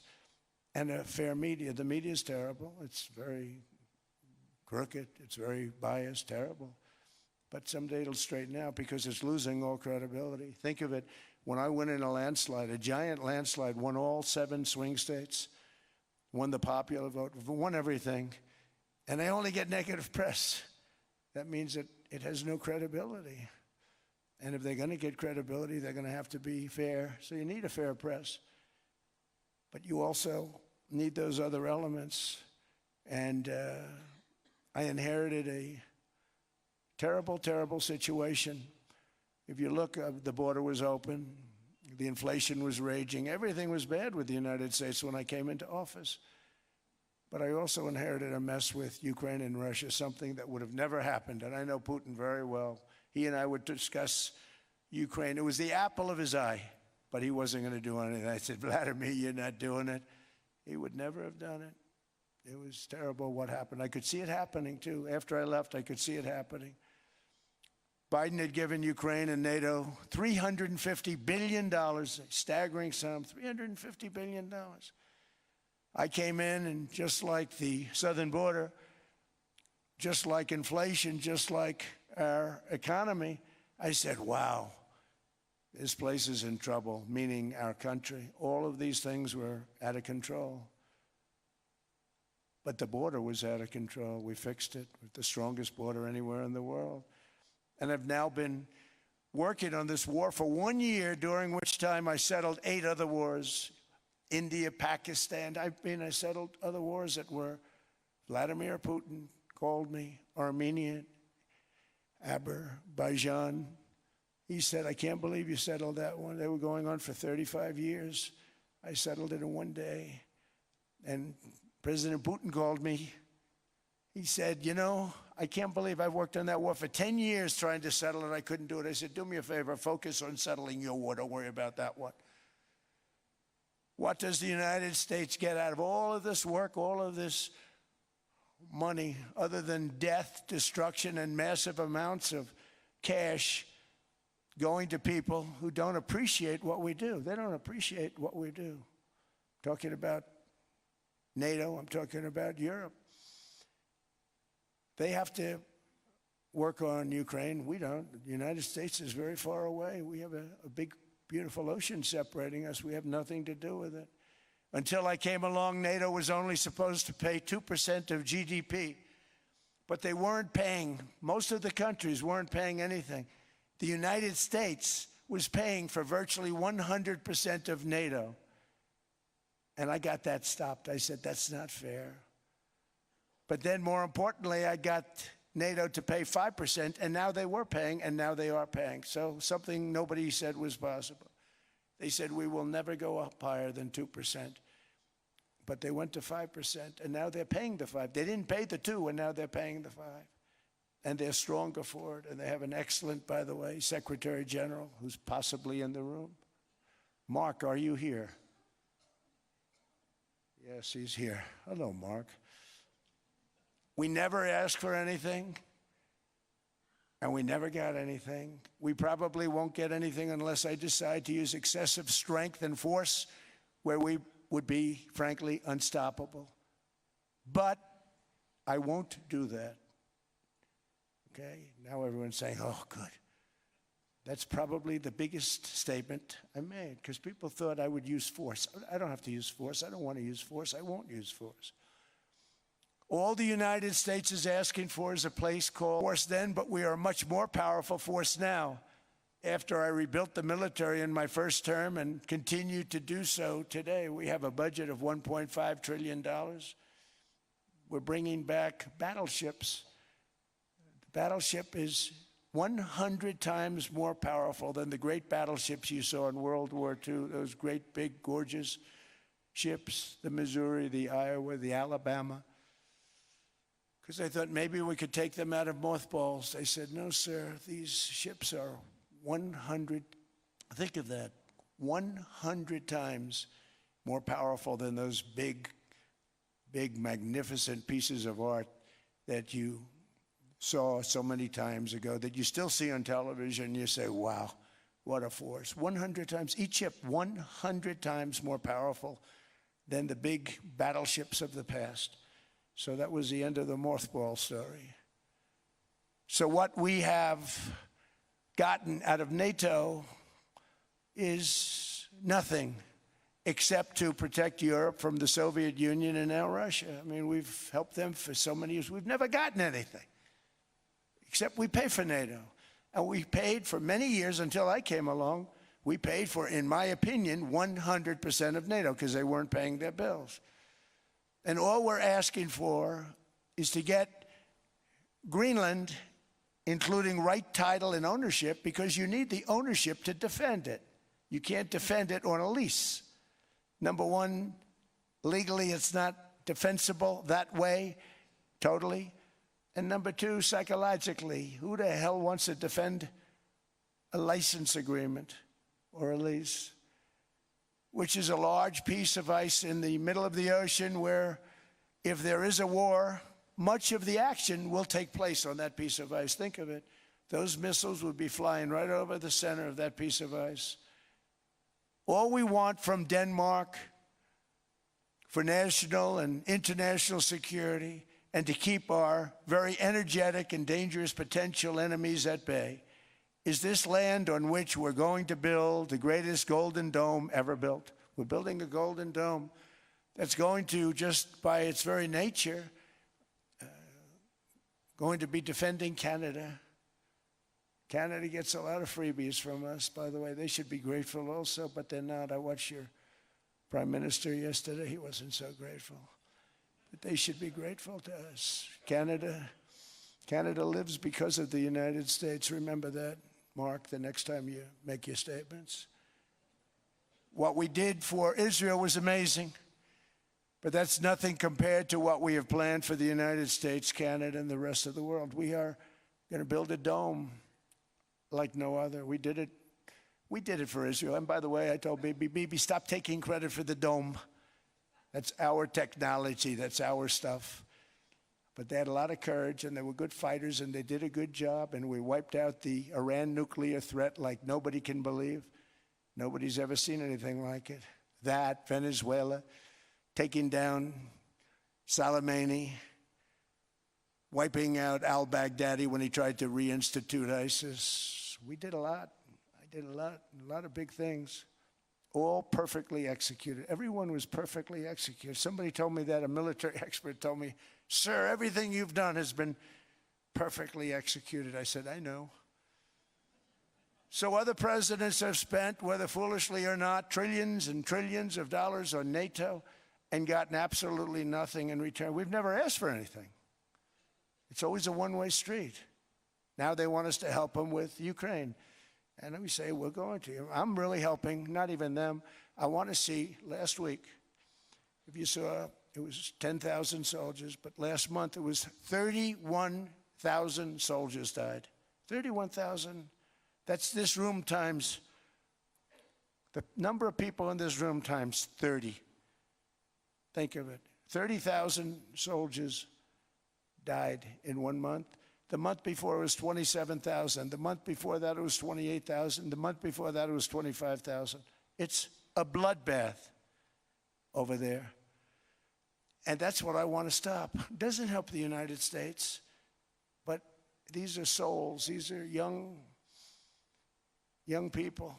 and a fair media. The media is terrible. It's very crooked. It's very biased, terrible. But someday it'll straighten out because it's losing all credibility. Think of it. When I went in a landslide, a giant landslide, won all 7 swing states, won the popular vote, won everything, and they only get negative press. That means that it has no credibility. And if they're going to get credibility, they're going to have to be fair. So you need a fair press. But you also need those other elements. And I inherited a terrible, terrible situation. If you look, the border was open. The inflation was raging. Everything was bad with the United States when I came into office. But I also inherited a mess with Ukraine and Russia, something that would have never happened. And I know Putin very well. He and I would discuss Ukraine. It was the apple of his eye, but he wasn't going to do anything. I said, Vladimir, you're not doing it. He would never have done it. It was terrible what happened. I could see it happening, too. After I left, I could see it happening. Biden had given Ukraine and NATO $350 billion, a staggering sum, $350 billion. I came in, and just like the southern border, just like inflation, just like our economy, I said, wow, this place is in trouble, meaning our country. All of these things were out of control. But the border was out of control. We fixed it with the strongest border anywhere in the world. And I've now been working on this war for 1 year, during which time I settled 8 other wars. India, Pakistan. I settled other wars that were Vladimir Putin called me, Armenia, Azerbaijan. He said, I can't believe you settled that one. They were going on for 35 years. I settled it in 1 day. And President Putin called me. He said, you know, I can't believe I've worked on that war for 10 years trying to settle it. I couldn't do it. I said, do me a favor, focus on settling your war. Don't worry about that one. What does the United States get out of all of this work, all of this money, other than death, destruction, and massive amounts of cash going to people who don't appreciate what we do? They don't appreciate what we do. I'm talking about NATO. I'm talking about Europe. They have to work on Ukraine. We don't. The United States is very far away. We have a big, beautiful ocean separating us. We have nothing to do with it. Until I came along, NATO was only supposed to pay 2% of GDP. But they weren't paying. Most of the countries weren't paying anything. The United States was paying for virtually 100% of NATO. And I got that stopped. I said, that's not fair. But then, more importantly, I got NATO to pay 5%, and now they were paying, and now they are paying. So something nobody said was possible. They said, we will never go up higher than 2%. But they went to 5%, and now they're paying the 5. They didn't pay the 2, and now they're paying the 5. And they're stronger for it, and they have an excellent, by the way, Secretary General who's possibly in the room. Mark, are you here? Yes, he's here. Hello, Mark. We never asked for anything, and we never got anything. We probably won't get anything unless I decide to use excessive strength and force where we would be, frankly, unstoppable. But I won't do that. Okay? Now everyone's saying, oh, good. That's probably the biggest statement I made, because people thought I would use force. I don't have to use force. I don't want to use force. I won't use force. All the United States is asking for is a place called force then, but we are a much more powerful force now. After I rebuilt the military in my first term and continue to do so today, we have a budget of $1.5 trillion. We're bringing back battleships. The battleship is 100 times more powerful than the great battleships you saw in World War II, those great, big, gorgeous ships, the Missouri, the Iowa, the Alabama. Because I thought maybe we could take them out of mothballs. They said, no, sir, these ships are 100, think of that, 100 times more powerful than those big, magnificent pieces of art that you saw so many times ago, that you still see on television. You say, wow, what a force. 100 times, each ship 100 times more powerful than the big battleships of the past. So that was the end of the mothball story. So what we have gotten out of NATO is nothing except to protect Europe from the Soviet Union and now Russia. I mean, we've helped them for so many years. We've never gotten anything, except we pay for NATO. And we paid for many years until I came along. We paid for, in my opinion, 100% of NATO because they weren't paying their bills. And all we're asking for is to get Greenland, including right title and ownership, because you need the ownership to defend it. You can't defend it on a lease. Number one, legally it's not defensible that way, totally. And number two, psychologically, who the hell wants to defend a license agreement or a lease, which is a large piece of ice in the middle of the ocean where if there is a war, much of the action will take place on that piece of ice. Think of it. Those missiles would be flying right over the center of that piece of ice. All we want from Denmark for national and international security and to keep our very energetic and dangerous potential enemies at bay is this land on which we're going to build the greatest golden dome ever built. We're building a golden dome that's going to, just by its very nature, going to be defending Canada. Canada gets a lot of freebies from us, by the way. They should be grateful also, but they're not. I watched your Prime Minister yesterday. He wasn't so grateful. But they should be grateful to us. Canada lives because of the United States. Remember that, Mark, the next time you make your statements. What we did for Israel was amazing, but that's nothing compared to what we have planned for the United States, Canada, and the rest of the world. We are going to build a dome like no other. We did it for Israel. And by the way, I told Bibi, stop taking credit for the dome. That's our technology. That's our stuff. But they had a lot of courage, and they were good fighters, and they did a good job, and we wiped out the Iran nuclear threat like nobody can believe. Nobody's ever seen anything like it. That, Venezuela, taking down Soleimani, wiping out al-Baghdadi when he tried to reinstitute ISIS. We did a lot. I did a lot of big things, all perfectly executed. Everyone was perfectly executed. Somebody told me that, a military expert told me, sir, everything you've done has been perfectly executed. I said, I know. So other presidents have spent, whether foolishly or not, trillions and trillions of dollars on NATO and gotten absolutely nothing in return. We've never asked for anything. It's always a one-way street. Now they want us to help them with Ukraine. And we say, we're going to. I'm really helping, not even them. I want to see, last week, if you saw, it was 10,000 soldiers, but last month it was 31,000 soldiers died. 31,000. That's this room times, the number of people in this room times 30. Think of it. 30,000 soldiers died in 1 month. The month before it was 27,000. The month before that it was 28,000. The month before that it was 25,000. It's a bloodbath over there. And that's what I want to stop. It doesn't help the United States, but these are souls. These are young people.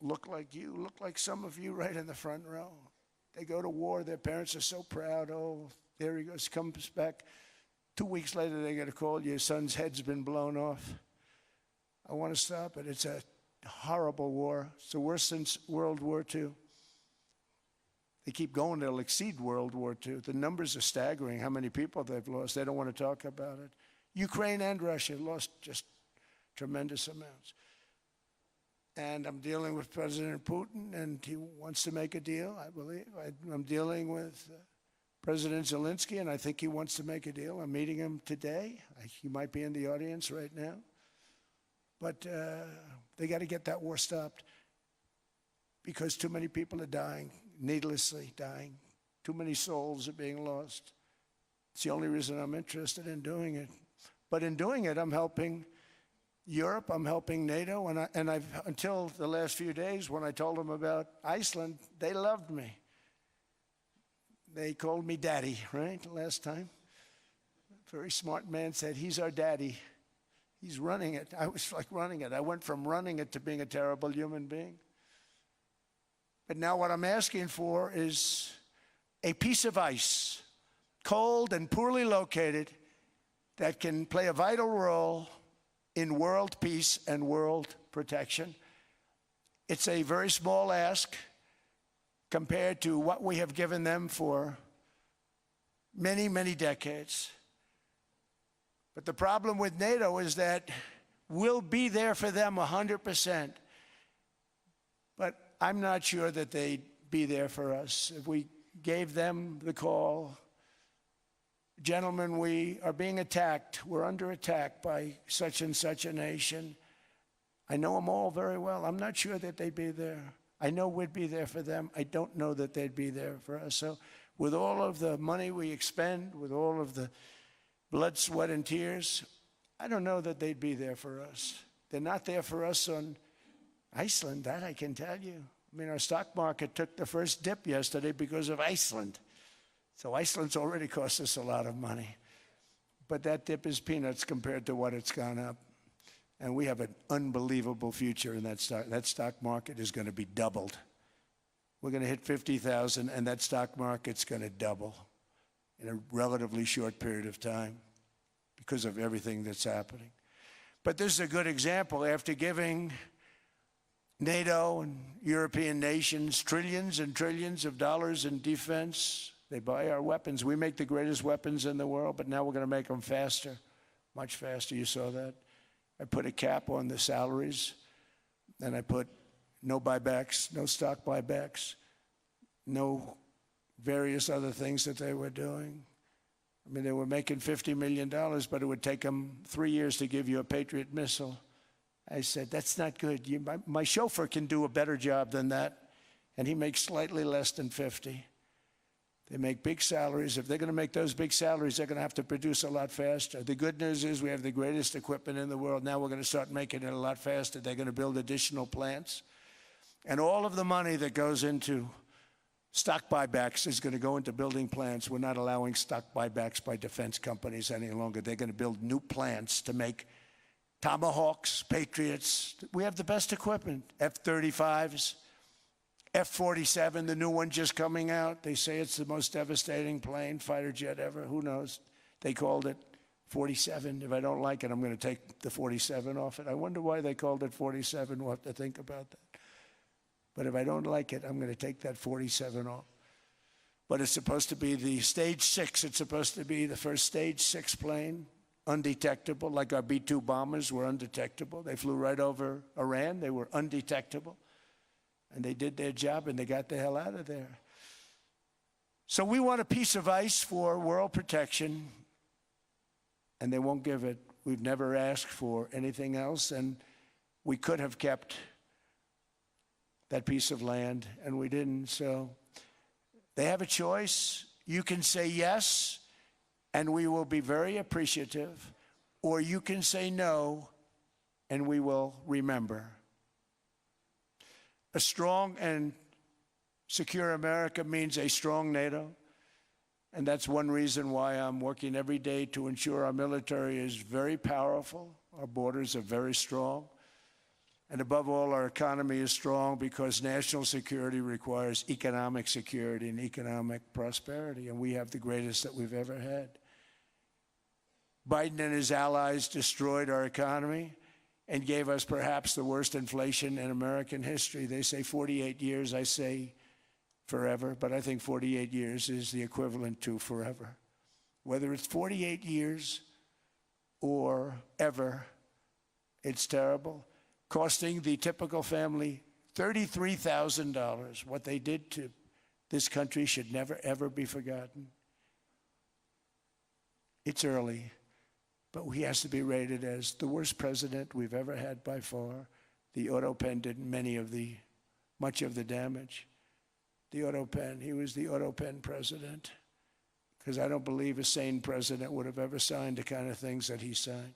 Look like you, look like some of you right in the front row. They go to war. Their parents are so proud. Oh, there he goes, comes back. 2 weeks later, they get a call, your son's head's been blown off. I want to stop it. It's a horrible war. It's the worst since World War II. They keep going, they'll exceed World War II. The numbers are staggering, how many people they've lost. They don't want to talk about it. Ukraine and Russia lost just tremendous amounts. And I'm dealing with President Putin, and he wants to make a deal, I believe. I'm dealing with President Zelensky, and I think he wants to make a deal. I'm meeting him today. He might be in the audience right now. But they got to get that war stopped because too many people are dying, needlessly dying. Too many souls are being lost. It's the only reason I'm interested in doing it. But in doing it, I'm helping Europe, I'm helping NATO, and I've until the last few days when I told them about Iceland, they loved me. They called me daddy, right, last time. A very smart man said, he's our daddy. He's running it. I was like running it. I went from running it to being a terrible human being. But now what I'm asking for is a piece of ice, cold and poorly located, that can play a vital role in world peace and world protection. It's a very small ask compared to what we have given them for many, many decades. But the problem with NATO is that we'll be there for them 100%. But I'm not sure that they'd be there for us. If we gave them the call, gentlemen, we are being attacked. We're under attack by such and such a nation. I know them all very well. I'm not sure that they'd be there. I know we'd be there for them. I don't know that they'd be there for us. So with all of the money we expend, with all of the blood, sweat, and tears, I don't know that they'd be there for us. They're not there for us on Iceland, that I can tell you. I mean, our stock market took the first dip yesterday because of Iceland. So Iceland's already cost us a lot of money. But that dip is peanuts compared to what it's gone up. And we have an unbelievable future in that stock. That stock market is going to be doubled. We're going to hit 50,000, and that stock market's going to double in a relatively short period of time because of everything that's happening. But this is a good example. After giving NATO and European nations trillions and trillions of dollars in defense, they buy our weapons. We make the greatest weapons in the world, but now we're going to make them faster, much faster. You saw that. I put a cap on the salaries, and I put no buybacks, no stock buybacks, no various other things that they were doing. I mean, they were making $50 million, but it would take them 3 years to give you a Patriot missile. I said, that's not good. My chauffeur can do a better job than that, and he makes slightly less than 50. They make big salaries. If they're going to make those big salaries, they're going to have to produce a lot faster. The good news is we have the greatest equipment in the world. Now we're going to start making it a lot faster. They're going to build additional plants. And all of the money that goes into stock buybacks is going to go into building plants. We're not allowing stock buybacks by defense companies any longer. They're going to build new plants to make Tomahawks, Patriots. We have the best equipment, F-35s. F-47, the new one just coming out. They say it's the most devastating plane, fighter jet ever. Who knows? They called it 47. If I don't like it, I'm going to take the 47 off it. I wonder why they called it 47. We'll have to think about that. But if I don't like it, I'm going to take that 47 off. But it's supposed to be the Stage 6. It's supposed to be the first Stage 6 plane. undetectable, like our B-2 bombers were undetectable. They flew right over Iran. They were undetectable. And they did their job, and they got the hell out of there. So we want a piece of ice for world protection, and they won't give it. We've never asked for anything else, and we could have kept that piece of land, and we didn't. So they have a choice. You can say yes, and we will be very appreciative, or you can say no, and we will remember. A strong and secure America means a strong NATO, and that's one reason why I'm working every day to ensure our military is very powerful, our borders are very strong, and above all, our economy is strong because national security requires economic security and economic prosperity, and we have the greatest that we've ever had. Biden and his allies destroyed our economy and gave us perhaps the worst inflation in American history. They say 48 years, I say forever, but I think 48 years is the equivalent to forever. Whether it's 48 years or ever, it's terrible, costing the typical family $33,000. What they did to this country should never, ever be forgotten. It's early, but he has to be rated as the worst president we've ever had by far. The auto pen did much of the damage. The auto pen, he was the auto pen president, because I don't believe a sane president would have ever signed the kind of things that he signed.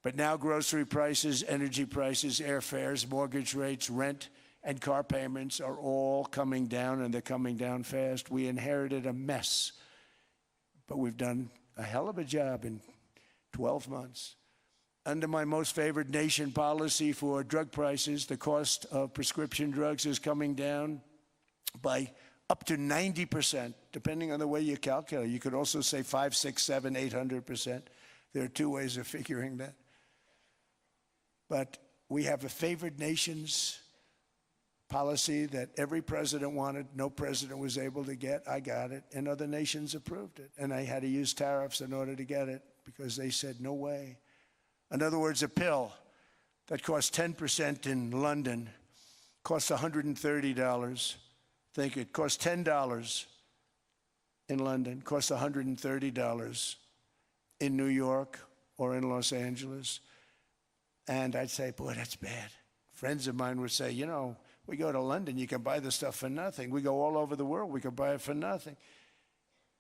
But now grocery prices, energy prices, airfares, mortgage rates, rent, and car payments are all coming down, and they're coming down fast. We inherited a mess, but we've done a hell of a job in 12 months. Under my most favored nation policy for drug prices, the cost of prescription drugs is coming down by up to 90%, depending on the way you calculate. You could also say 5, 6, 7, 800%. There are two ways of figuring that. But we have a favored nations policy that every president wanted, no president was able to get. I got it, and other nations approved it. And I had to use tariffs in order to get it because they said, no way. In other words, a pill that costs 10% in London costs $130. Think it costs $10 in London, costs $130 in New York or in Los Angeles. And I'd say, boy, that's bad. Friends of mine would say, you know, we go to London, you can buy the stuff for nothing. We go all over the world, we can buy it for nothing.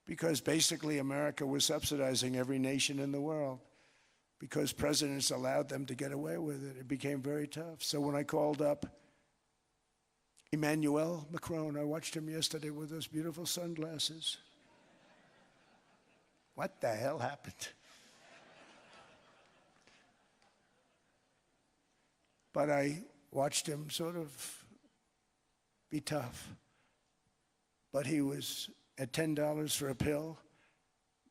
Because basically America was subsidizing every nation in the world because presidents allowed them to get away with it. It became very tough. So when I called up Emmanuel Macron, I watched him yesterday with those beautiful sunglasses. What the hell happened? But I watched him sort of be tough. But he was at $10 for a pill.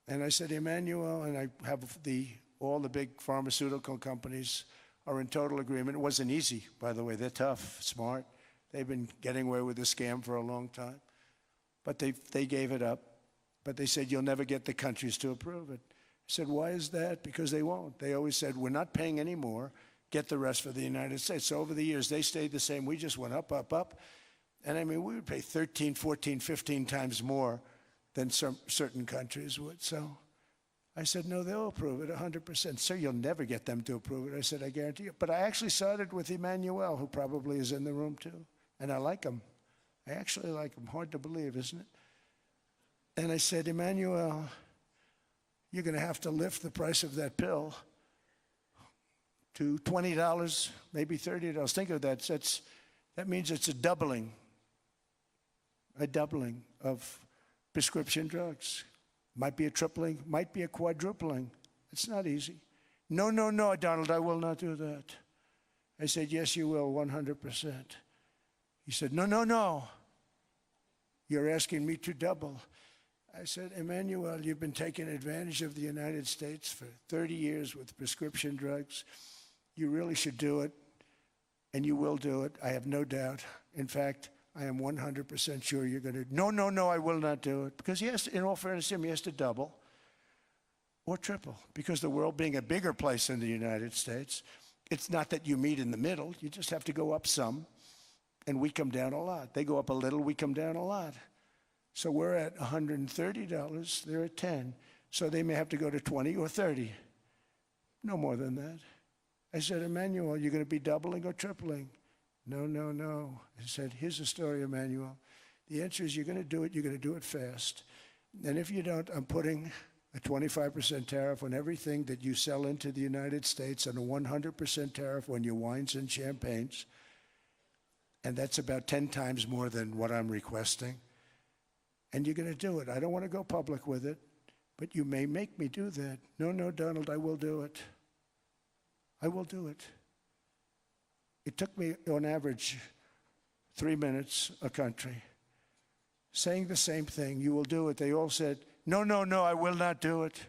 And I said, Emmanuel, and I have all the big pharmaceutical companies are in total agreement. It wasn't easy, by the way. They're tough, smart. They've been getting away with the scam for a long time. But they gave it up. But they said, you'll never get the countries to approve it. I said, why is that? Because they won't. They always said, we're not paying any more. Get the rest for the United States. So over the years, they stayed the same. We just went up, up, up. And I mean, we would pay 13, 14, 15 times more than some certain countries would. So I said, no, they'll approve it 100%. Sir, you'll never get them to approve it. I said, I guarantee you. But I actually sided with Emmanuel, who probably is in the room too. And I like him. I actually like him. Hard to believe, isn't it? And I said, Emmanuel, you're going to have to lift the price of that pill to $20, maybe $30. Think of that. That means it's a doubling of prescription drugs. Might be a tripling, might be a quadrupling. It's not easy. No, no, no, Donald, I will not do that. I said, yes, you will, 100%. He said, no, no, no. You're asking me to double. I said, Emmanuel, you've been taking advantage of the United States for 30 years with prescription drugs. You really should do it, and you will do it. I have no doubt. In fact, I am 100% sure you're going to. No, no, no, I will not do it. Because he has to, in all fairness to him, he has to double. or triple. Because the world being a bigger place than the United States, it's not that you meet in the middle. You just have to go up some, and we come down a lot. They go up a little, we come down a lot. So we're at $130, they're at 10. So they may have to go to 20 or 30. No more than that. I said, Emmanuel, you're going to be doubling or tripling? No, no, no. I said, here's the story, Emmanuel. The answer is you're going to do it, you're going to do it fast. And if you don't, I'm putting a 25% tariff on everything that you sell into the United States and a 100% tariff on your wines and champagnes. And that's about 10 times more than what I'm requesting. And you're going to do it. I don't want to go public with it, but you may make me do that. No, no, Donald, I will do it. I will do it. It took me, on average, 3 minutes a country, saying the same thing. You will do it. They all said, no, no, no, I will not do it.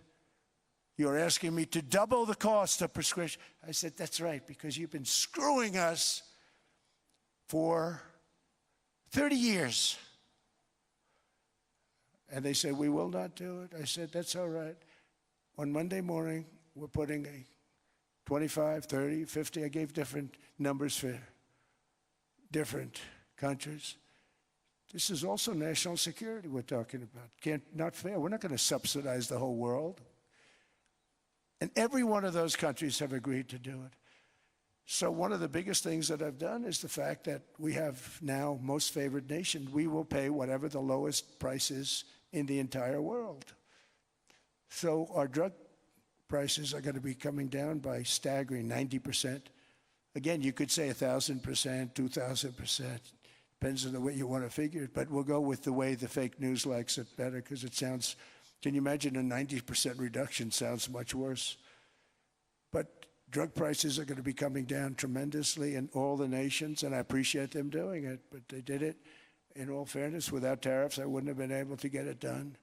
You're asking me to double the cost of prescription. I said, that's right, because you've been screwing us for 30 years. And they said, we will not do it. I said, that's all right. On Monday morning, we're putting a 25, 30, 50. I gave different numbers for different countries. This is also national security we're talking about. Not fair. We're not going to subsidize the whole world. And every one of those countries have agreed to do it. So one of the biggest things that I've done is the fact that we have now most favored nation. We will pay whatever the lowest price is in the entire world. So our drug prices are going to be coming down by staggering 90%. Again, you could say 1,000%, 2,000%. Depends on the way you want to figure it, but we'll go with the way the fake news likes it better because it sounds, can you imagine a 90% reduction sounds much worse. But drug prices are going to be coming down tremendously in all the nations, and I appreciate them doing it, but they did it, in all fairness, without tariffs, I wouldn't have been able to get it done.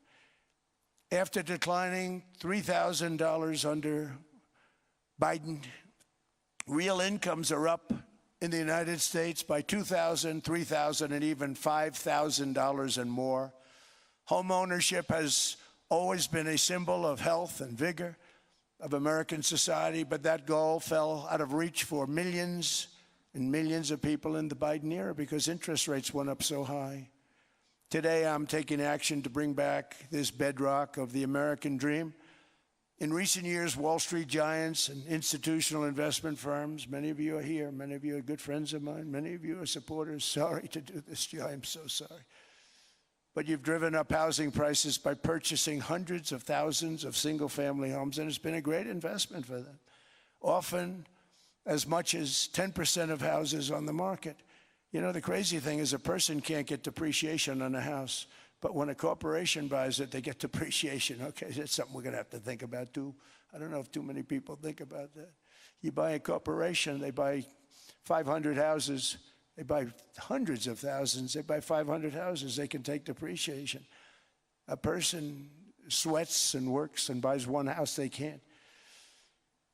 After declining $3,000 under Biden, real incomes are up in the United States by $2,000, $3,000, and even $5,000 and more. Home ownership has always been a symbol of health and vigor of American society, but that goal fell out of reach for millions and millions of people in the Biden era because interest rates went up so high. Today, I'm taking action to bring back this bedrock of the American dream. In recent years, Wall Street giants and institutional investment firms, many of you are here, many of you are good friends of mine, many of you are supporters. Sorry to do this to you, I'm so sorry. But you've driven up housing prices by purchasing hundreds of thousands of single-family homes, and it's been a great investment for them. Often as much as 10% of houses on the market. You know, the crazy thing is a person can't get depreciation on a house, but when a corporation buys it, they get depreciation. Okay, that's something we're going to have to think about too. I don't know if too many people think about that. You buy a corporation, they buy 500 houses, they buy hundreds of thousands, they buy 500 houses, they can take depreciation. A person sweats and works and buys one house, they can't.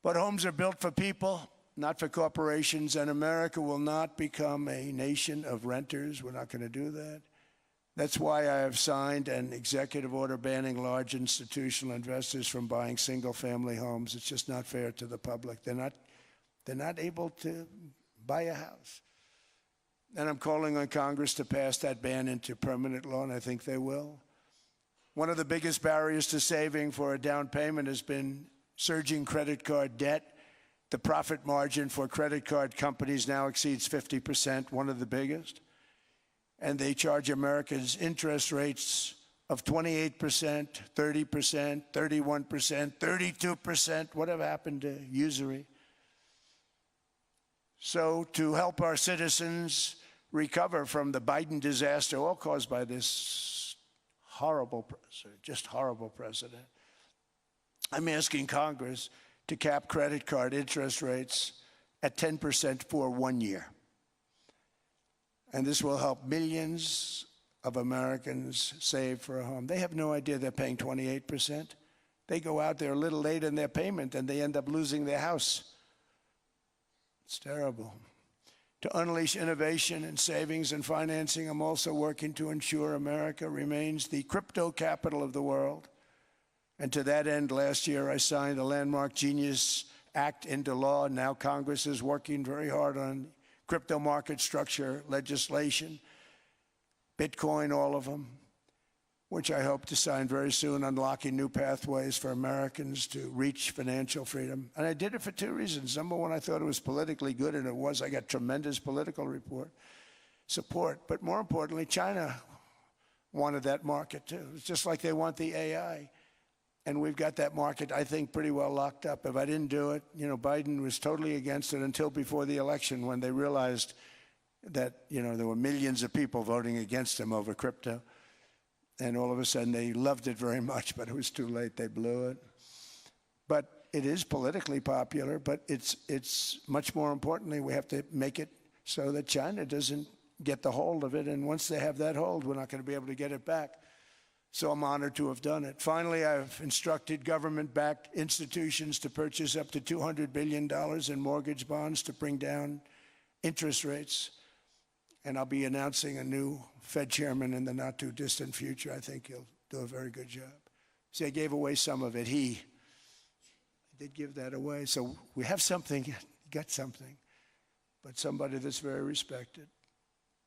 But homes are built for people, not for corporations, and America will not become a nation of renters. We're not going to do that. That's why I have signed an executive order banning large institutional investors from buying single-family homes. It's just not fair to the public. They're not able to buy a house. And I'm calling on Congress to pass that ban into permanent law, and I think they will. One of the biggest barriers to saving for a down payment has been surging credit card debt. The profit margin for credit card companies now exceeds 50%, one of the biggest. And they charge Americans interest rates of 28%, 30%, 31%, 32%. Whatever happened to usury? So to help our citizens recover from the Biden disaster, all caused by this horrible president, just horrible president, I'm asking Congress to cap credit card interest rates at 10% for 1 year. And this will help millions of Americans save for a home. They have no idea they're paying 28%. They go out there a little late in their payment and they end up losing their house. It's terrible. To unleash innovation and savings and financing, I'm also working to ensure America remains the crypto capital of the world. And to that end, last year I signed the landmark Genius Act into law. Now Congress is working very hard on crypto market structure legislation, Bitcoin, all of them, which I hope to sign very soon, unlocking new pathways for Americans to reach financial freedom. And I did it for two reasons. Number one, I thought it was politically good, and it was. I got tremendous political support. But more importantly, China wanted that market too. It's just like they want the AI. And we've got that market, I think, pretty well locked up. If I didn't do it, Biden was totally against it until before the election, when they realized that, there were millions of people voting against him over crypto. And all of a sudden, they loved it very much, but it was too late. They blew it. But it is politically popular, but it's much more importantly, we have to make it so that China doesn't get the hold of it. And once they have that hold, we're not going to be able to get it back. So I'm honored to have done it. Finally, I've instructed government-backed institutions to purchase up to $200 billion in mortgage bonds to bring down interest rates. And I'll be announcing a new Fed chairman in the not-too-distant future. I think he'll do a very good job. See, I gave away some of it. I did give that away. So we have something, got something, but somebody that's very respected.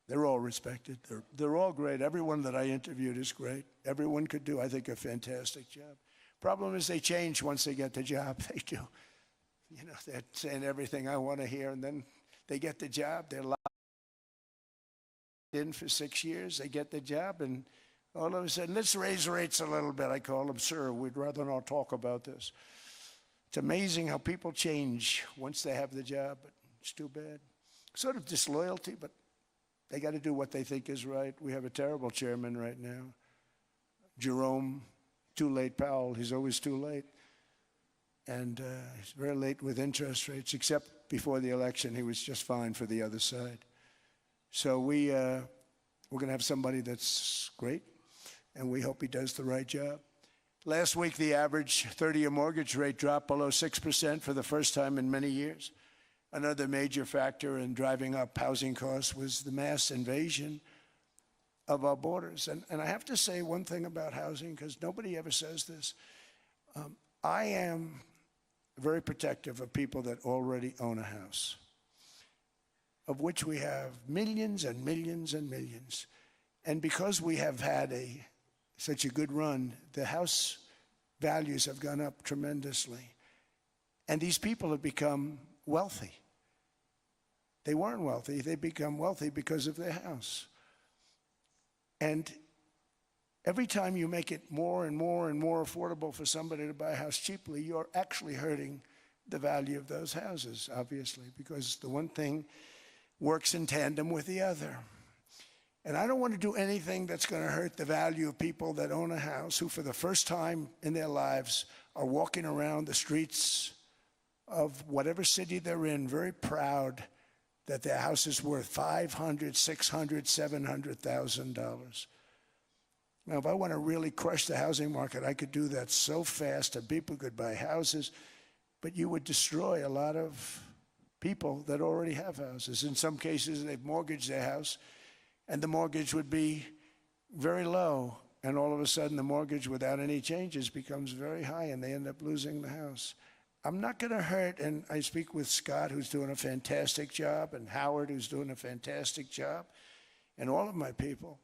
They're all respected. They're all great. Everyone that I interviewed is great. Everyone could do, I think, a fantastic job. Problem is they change once they get the job. They do. They're saying everything I want to hear, and then they get the job. They're locked in for 6 years. They get the job, and all of a sudden, let's raise rates a little bit. I call them, sir, we'd rather not talk about this. It's amazing how people change once they have the job, but it's too bad. Sort of disloyalty, but they got to do what they think is right. We have a terrible chairman right now. Jerome, too late Powell. He's always too late. And he's very late with interest rates, except before the election, he was just fine for the other side. So we're going to have somebody that's great, and we hope he does the right job. Last week, the average 30-year mortgage rate dropped below 6% for the first time in many years. Another major factor in driving up housing costs was the mass invasion of our borders. And I have to say one thing about housing, because nobody ever says this. I am very protective of people that already own a house, of which we have millions and millions and millions. And because we have had such a good run, the house values have gone up tremendously. And these people have become wealthy. They weren't wealthy. They become wealthy because of their house. And every time you make it more and more and more affordable for somebody to buy a house cheaply, you're actually hurting the value of those houses, obviously, because the one thing works in tandem with the other. And I don't want to do anything that's going to hurt the value of people that own a house, who for the first time in their lives are walking around the streets of whatever city they're in, very proud that their house is worth $500,000, $600,000, $700,000. Now, if I want to really crush the housing market, I could do that so fast and people could buy houses, but you would destroy a lot of people that already have houses. In some cases, they've mortgaged their house, and the mortgage would be very low, and all of a sudden the mortgage without any changes becomes very high, and they end up losing the house. I'm not going to hurt, and I speak with Scott, who's doing a fantastic job, and Howard, who's doing a fantastic job, and all of my people.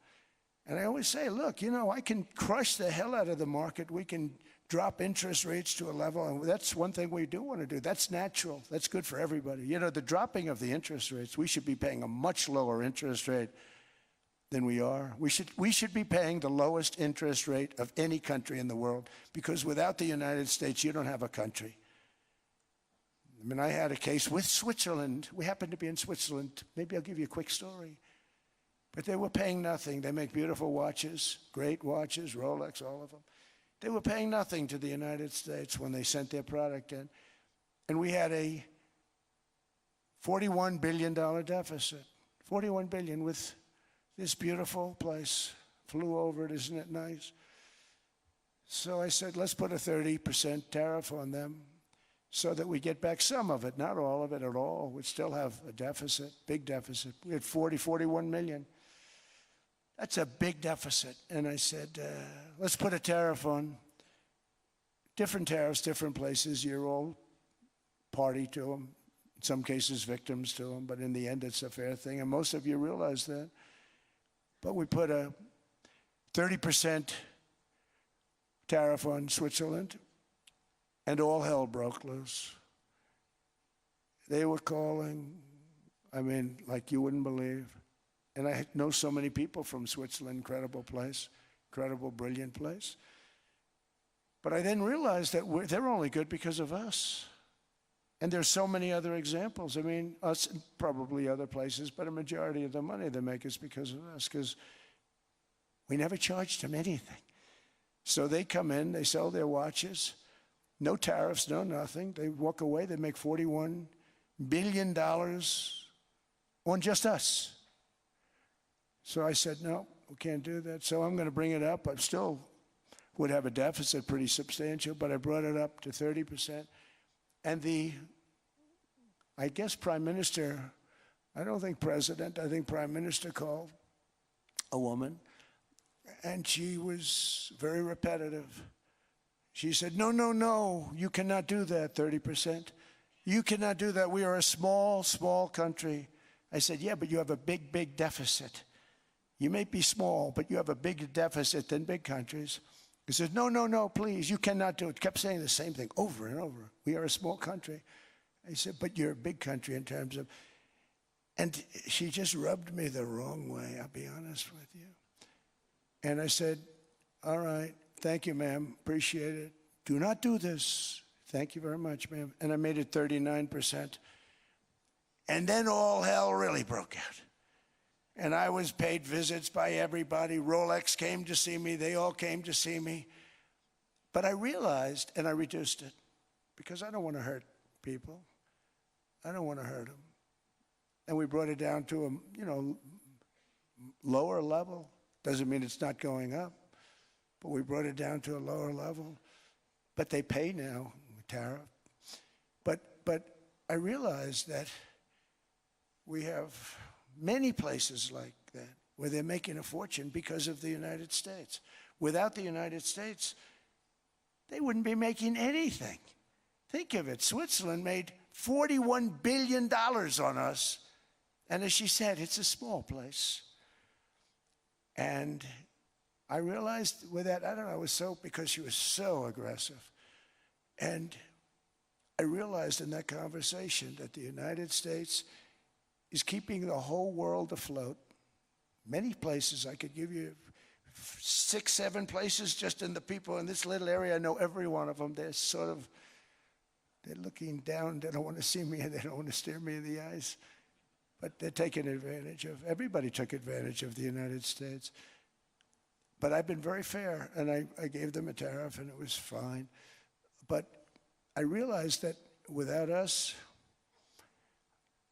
And I always say, look, I can crush the hell out of the market. We can drop interest rates to a level, and that's one thing we do want to do. That's natural. That's good for everybody. The dropping of the interest rates, we should be paying a much lower interest rate than we are. We should be paying the lowest interest rate of any country in the world, because without the United States, you don't have a country. I had a case with Switzerland. We happened to be in Switzerland. Maybe I'll give you a quick story. But they were paying nothing. They make beautiful watches, great watches, Rolex, all of them. They were paying nothing to the United States when they sent their product in. And we had a $41 billion deficit. $41 billion with this beautiful place. Flew over it, isn't it nice? So I said, let's put a 30% tariff on them so that we get back some of it, not all of it at all. We'd still have a deficit, big deficit. We had 41 million. That's a big deficit. And I said, let's put a tariff on. different tariffs, different places. You're all party to them. In some cases, victims to them. But in the end, it's a fair thing. And most of you realize that. But we put a 30% tariff on Switzerland, and all hell broke loose. They were calling, I mean, like you wouldn't believe. And I know so many people from Switzerland, incredible place, incredible, brilliant place. But I then realized that they're only good because of us. And there's so many other examples. I mean, us and probably other places, but a majority of the money they make is because of us, because we never charged them anything. So they come in, they sell their watches, no tariffs, no nothing. They walk away, they make $41 billion on just us. So I said, no, we can't do that. So I'm going to bring it up. I still would have a deficit pretty substantial, but I brought it up to 30%. And I guess Prime Minister, I don't think President, I think Prime Minister called a woman, and she was very repetitive. She said, no, no, no, you cannot do that, 30%. You cannot do that. We are a small, small country. I said, yeah, but you have a big, big deficit. You may be small, but you have a bigger deficit than big countries. He said, no, no, no, please, you cannot do it. Kept saying the same thing over and over. We are a small country. I said, but you're a big country in terms of, and she just rubbed me the wrong way, I'll be honest with you. And I said, all right, thank you, ma'am, appreciate it. Do not do this. Thank you very much, ma'am. And I made it 39%. And then all hell really broke out. And I was paid visits by everybody. Rolex came to see me. They all came to see me. But I realized, and I reduced it, because I don't want to hurt people. I don't want to hurt them. And we brought it down to a, lower level. Doesn't mean it's not going up, but we brought it down to a lower level. But they pay now, tariff. But I realized that we have many places like that where they're making a fortune because of the United States. Without the United States, they wouldn't be making anything. Think of it. Switzerland made $41 billion on us. And as she said, it's a small place. And I realized with that, I don't know, because she was so aggressive. And I realized in that conversation that the United States is keeping the whole world afloat. Many places, I could give you 6, 7 places just in the people in this little area. I know every one of them. They're looking down. They don't want to see me, and they don't want to stare me in the eyes. But they're taking advantage of, everybody took advantage of the United States. But I've been very fair, and I gave them a tariff, and it was fine. But I realized that without us,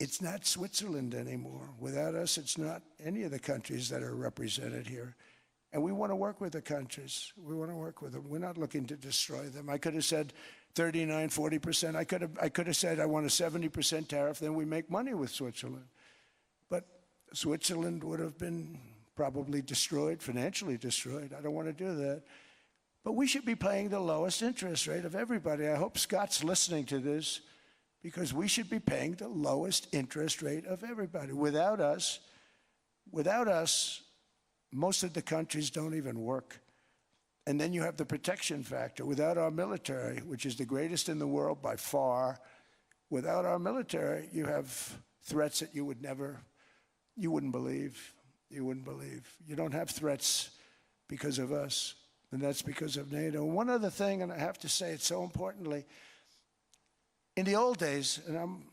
it's not Switzerland anymore. Without us, it's not any of the countries that are represented here. And we want to work with the countries. We want to work with them. We're not looking to destroy them. I could have said 39, 40%. I could have said I want a 70% tariff, then we make money with Switzerland. But Switzerland would have been probably destroyed, financially destroyed. I don't want to do that. But we should be paying the lowest interest rate of everybody. I hope Scott's listening to this, because we should be paying the lowest interest rate of everybody. Without us, most of the countries don't even work. And then you have the protection factor. Without our military, which is the greatest in the world by far, without our military, you have threats that you wouldn't believe. You wouldn't believe. You don't have threats because of us, and that's because of NATO. One other thing, and I have to say it so importantly, in the old days, and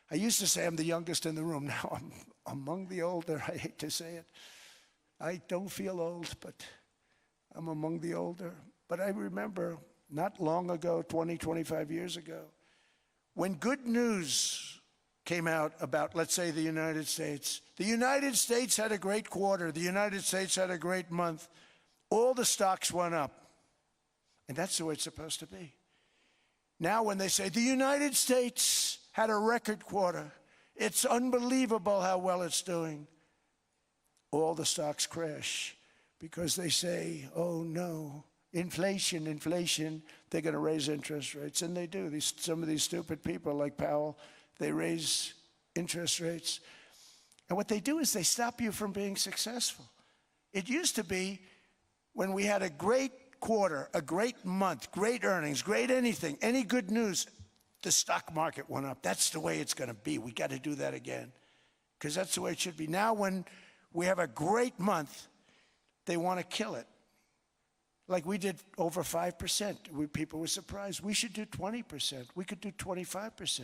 I used to say I'm the youngest in the room. Now I'm among the older. I hate to say it. I don't feel old, but I'm among the older. But I remember not long ago, 20, 25 years ago, when good news came out about, let's say, the United States. The United States had a great quarter. The United States had a great month. All the stocks went up. And that's the way it's supposed to be. Now when they say the United States had a record quarter, it's unbelievable how well it's doing, all the stocks crash because they say, oh no, Inflation, inflation, they're going to raise interest rates. And they do. Some of these stupid people like Powell, they raise interest rates. And what they do is they stop you from being successful. It used to be when we had a great quarter, a great month, great earnings, great anything, any good news, the stock market went up. That's the way it's going to be. We got to do that again because that's the way it should be. Now when we have a great month, they want to kill it. Like we did over 5%. People were surprised. We should do 20%. We could do 25%.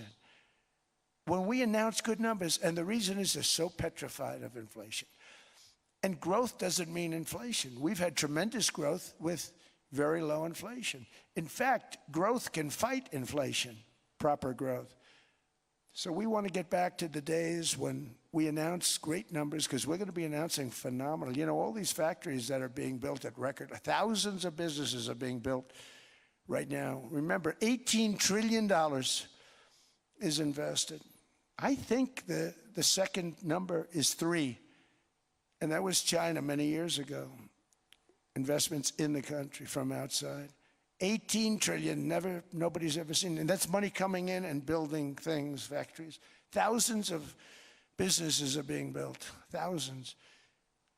When we announce good numbers, and the reason is they're so petrified of inflation. And growth doesn't mean inflation. We've had tremendous growth with very low inflation. In fact, growth can fight inflation, proper growth. So we want to get back to the days when we announce great numbers, because we're going to be announcing phenomenal. You know, all these factories that are being built at record, thousands of businesses are being built right now. Remember, $18 trillion is invested. I think the second number is 3, and that was China many years ago. Investments in the country from outside. 18 trillion, nobody's ever seen. And that's money coming in and building things, factories. Thousands of businesses are being built, thousands.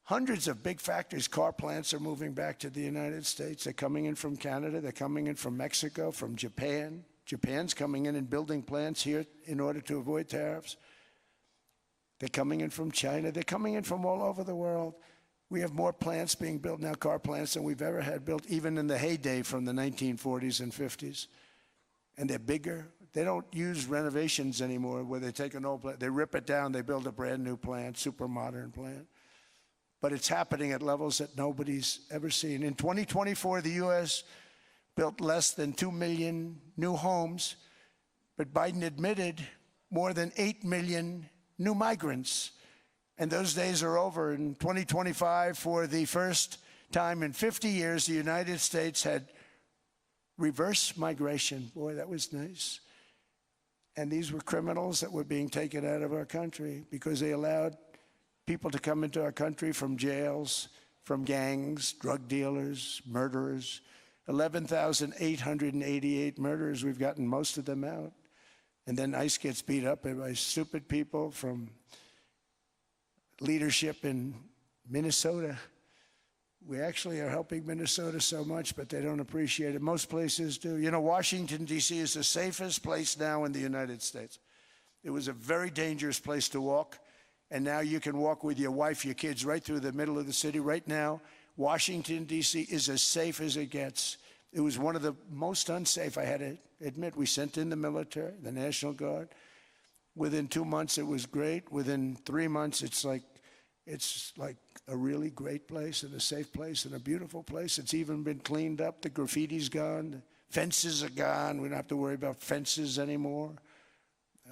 Hundreds of big factories, car plants are moving back to the United States. They're coming in from Canada, they're coming in from Mexico, from Japan. Japan's coming in and building plants here in order to avoid tariffs. They're coming in from China, they're coming in from all over the world. We have more plants being built now, car plants, than we've ever had built, even in the heyday from the 1940s and 50s. And they're bigger. They don't use renovations anymore where they take an old plant, they rip it down, they build a brand new plant, super modern plant. But it's happening at levels that nobody's ever seen. In 2024, the U.S. built less than 2 million new homes, but Biden admitted more than 8 million new migrants. And those days are over. In 2025, for the first time in 50 years, the United States had reverse migration. Boy, that was nice. And these were criminals that were being taken out of our country because they allowed people to come into our country from jails, from gangs, drug dealers, murderers. 11,888 murderers. We've gotten most of them out. And then ICE gets beat up by stupid people from leadership in Minnesota. We actually are helping Minnesota so much, but they don't appreciate it. Most places do. You know, Washington, D.C. is the safest place now in the United States. It was a very dangerous place to walk, and now you can walk with your wife, your kids, right through the middle of the city. Right now, Washington, D.C. is as safe as it gets. It was one of the most unsafe, I had to admit. We sent in the military, the National Guard. Within 2 months, it was great. Within 3 months, it's like a really great place and a safe place and a beautiful place. It's even been cleaned up. The graffiti's gone. The fences are gone. We don't have to worry about fences anymore.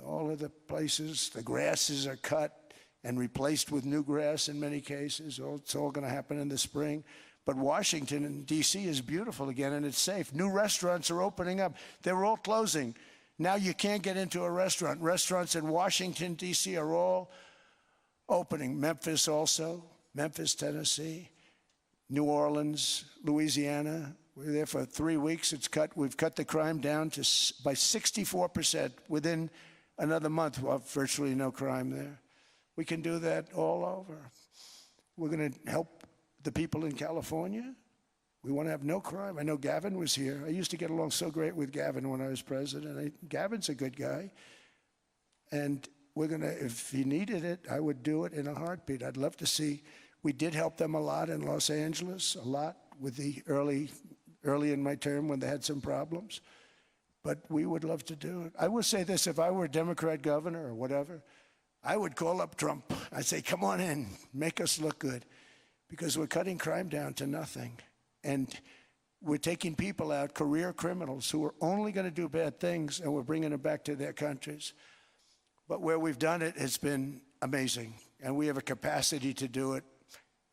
All of the places, the grasses are cut and replaced with new grass in many cases. It's all going to happen in the spring. But Washington and D.C. is beautiful again, and it's safe. New restaurants are opening up. They were all closing. Now you can't get into a restaurant. Restaurants in Washington, D.C. are all opening. Memphis also, Memphis, Tennessee, New Orleans, Louisiana. We were there for 3 weeks. We've cut the crime down by 64%. Within another month, we'll have virtually no crime there. We can do that all over. We're going to help the people in California. We want to have no crime. I know Gavin was here. I used to get along so great with Gavin when I was president. Gavin's a good guy. And we're going to, if he needed it, I would do it in a heartbeat. I'd love to see. We did help them a lot in Los Angeles, a lot with the early in my term when they had some problems. But we would love to do it. I will say this, if I were a Democrat governor or whatever, I would call up Trump. I'd say, come on in, make us look good. Because we're cutting crime down to nothing. And we're taking people out, career criminals, who are only going to do bad things, and we're bringing them back to their countries. But where we've done it has been amazing. And we have a capacity to do it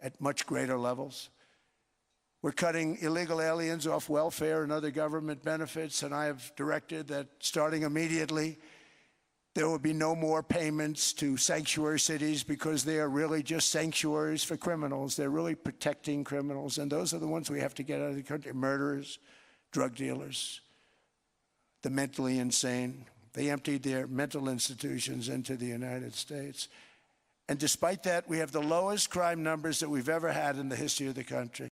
at much greater levels. We're cutting illegal aliens off welfare and other government benefits, and I have directed that starting immediately, There will be no more payments to sanctuary cities because they are really just sanctuaries for criminals. They're really protecting criminals, and those are the ones we have to get out of the country: murderers, drug dealers, the mentally insane. They emptied their mental institutions into the United States. And despite that, we have the lowest crime numbers that we've ever had in the history of the country.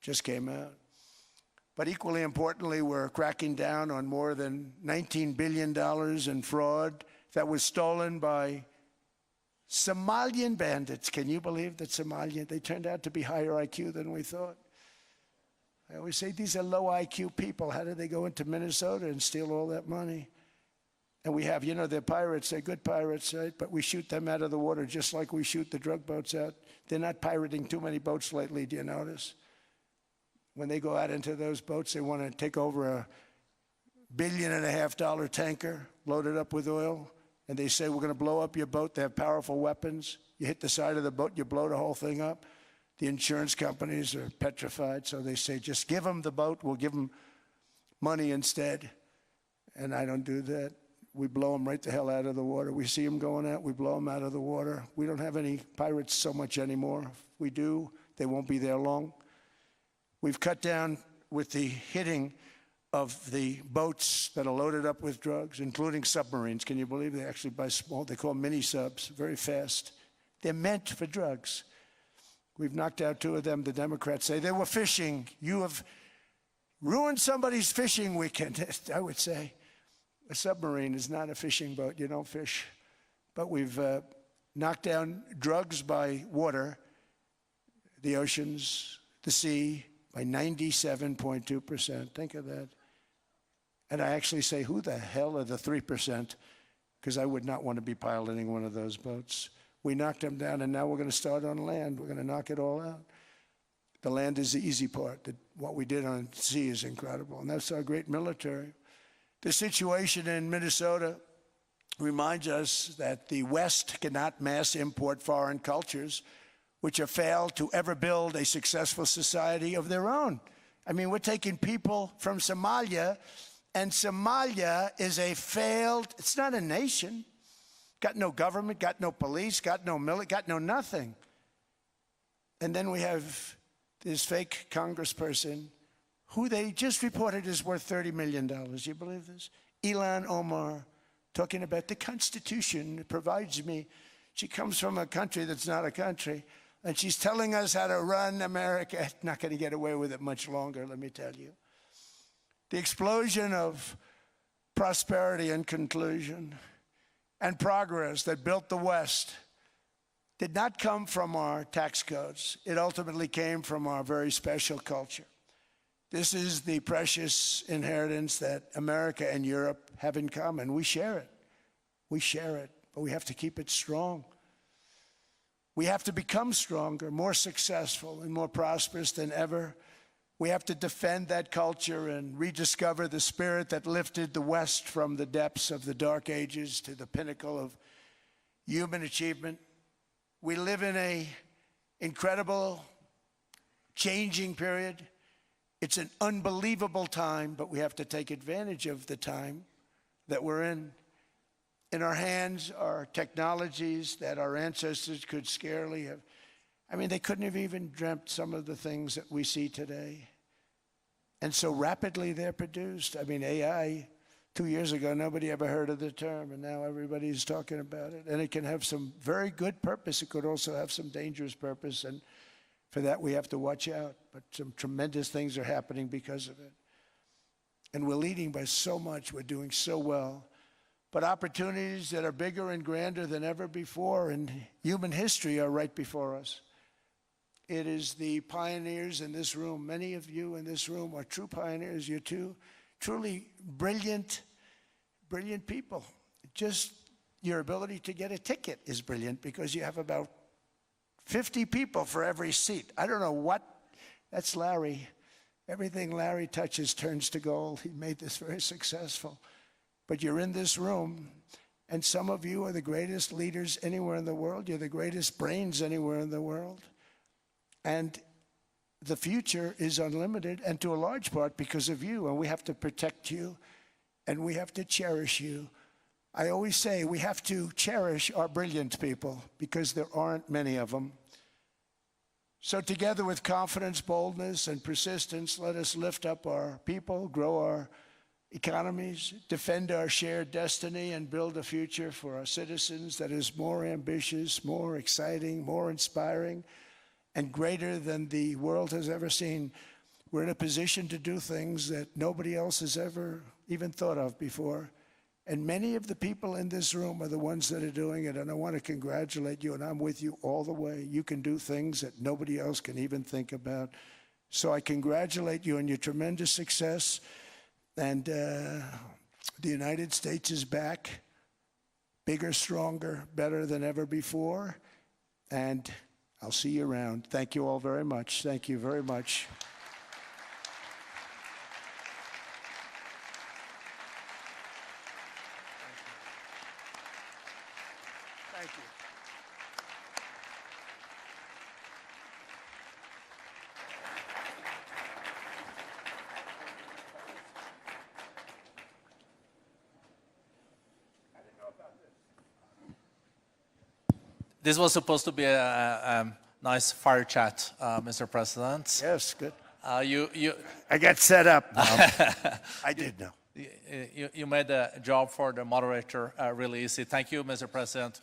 Just came out. But equally importantly, we're cracking down on more than $19 billion in fraud that was stolen by Somalian bandits. Can you believe that Somalian? They turned out to be higher IQ than we thought. I always say these are low IQ people. How did they go into Minnesota and steal all that money? And we have, you know, they're pirates. They're good pirates, right? But we shoot them out of the water just like we shoot the drug boats out. They're not pirating too many boats lately, do you notice? When they go out into those boats, they want to take over a $1.5 billion tanker loaded up with oil, and they say, we're going to blow up your boat. They have powerful weapons. You hit the side of the boat, you blow the whole thing up. The insurance companies are petrified, so they say, just give them the boat. We'll give them money instead. And I don't do that. We blow them right the hell out of the water. We see them going out, we blow them out of the water. We don't have any pirates so much anymore. If we do, they won't be there long. We've cut down with the hitting of the boats that are loaded up with drugs, including submarines. Can you believe they actually buy small, they call them mini subs, very fast. They're meant for drugs. We've knocked out 2 of them. The Democrats say they were fishing. You have ruined somebody's fishing weekend, I would say. A submarine is not a fishing boat. You don't fish. But we've knocked down drugs by water, the oceans, the sea, by 97.2%. Think of that. And I actually say, who the hell are the 3%? Because I would not want to be piloting one of those boats. We knocked them down, and now we're going to start on land. We're going to knock it all out. The land is the easy part. What we did on sea is incredible, and that's our great military. The situation in Minnesota reminds us that the West cannot mass import foreign cultures, which have failed to ever build a successful society of their own. I mean, we're taking people from Somalia, and Somalia is a failed, it's not a nation. Got no government, got no police, got no military, got no nothing. And then we have this fake congressperson who they just reported is worth $30 million. You believe this? Ilhan Omar, talking about the Constitution provides me. She comes from a country that's not a country. And she's telling us how to run America. Not going to get away with it much longer, let me tell you. The explosion of prosperity and conclusion and progress that built the West did not come from our tax codes. It ultimately came from our very special culture. This is the precious inheritance that America and Europe have in common. We share it. We share it, but we have to keep it strong. We have to become stronger, more successful, and more prosperous than ever. We have to defend that culture and rediscover the spirit that lifted the West from the depths of the Dark Ages to the pinnacle of human achievement. We live in an incredible, changing period. It's an unbelievable time, but we have to take advantage of the time that we're in. In our hands are technologies that our ancestors could scarcely have. I mean, they couldn't have even dreamt some of the things that we see today. And so rapidly they're produced. I mean, AI, 2 years ago, nobody ever heard of the term, and now everybody's talking about it. And it can have some very good purpose. It could also have some dangerous purpose, and for that we have to watch out. But some tremendous things are happening because of it. And we're leading by so much. We're doing so well. But opportunities that are bigger and grander than ever before in human history are right before us. It is the pioneers in this room. Many of you in this room are true pioneers. You're truly brilliant people. Just your ability to get a ticket is brilliant because you have about 50 people for every seat. I don't know what, that's Larry. Everything Larry touches turns to gold. He made this very successful. But you're in this room, and some of you are the greatest leaders anywhere in the world. You're the greatest brains anywhere in the world. And the future is unlimited, and to a large part because of you. And we have to protect you, and we have to cherish you. I always say we have to cherish our brilliant people because there aren't many of them. So together with confidence, boldness, and persistence, let us lift up our people, grow our economies, defend our shared destiny, and build a future for our citizens that is more ambitious, more exciting, more inspiring, and greater than the world has ever seen. We're in a position to do things that nobody else has ever even thought of before. And many of the people in this room are the ones that are doing it, and I want to congratulate you, and I'm with you all the way. You can do things that nobody else can even think about. So I congratulate you on your tremendous success, and the United States is back, bigger, stronger, better than ever before, and I'll see you around. Thank you all very much. Thank you very much. Thank you. This was supposed to be a nice fire chat, Mr. President. Yes, good. You I got set up now. I did know. You made the job for the moderator really easy. Thank you, Mr. President,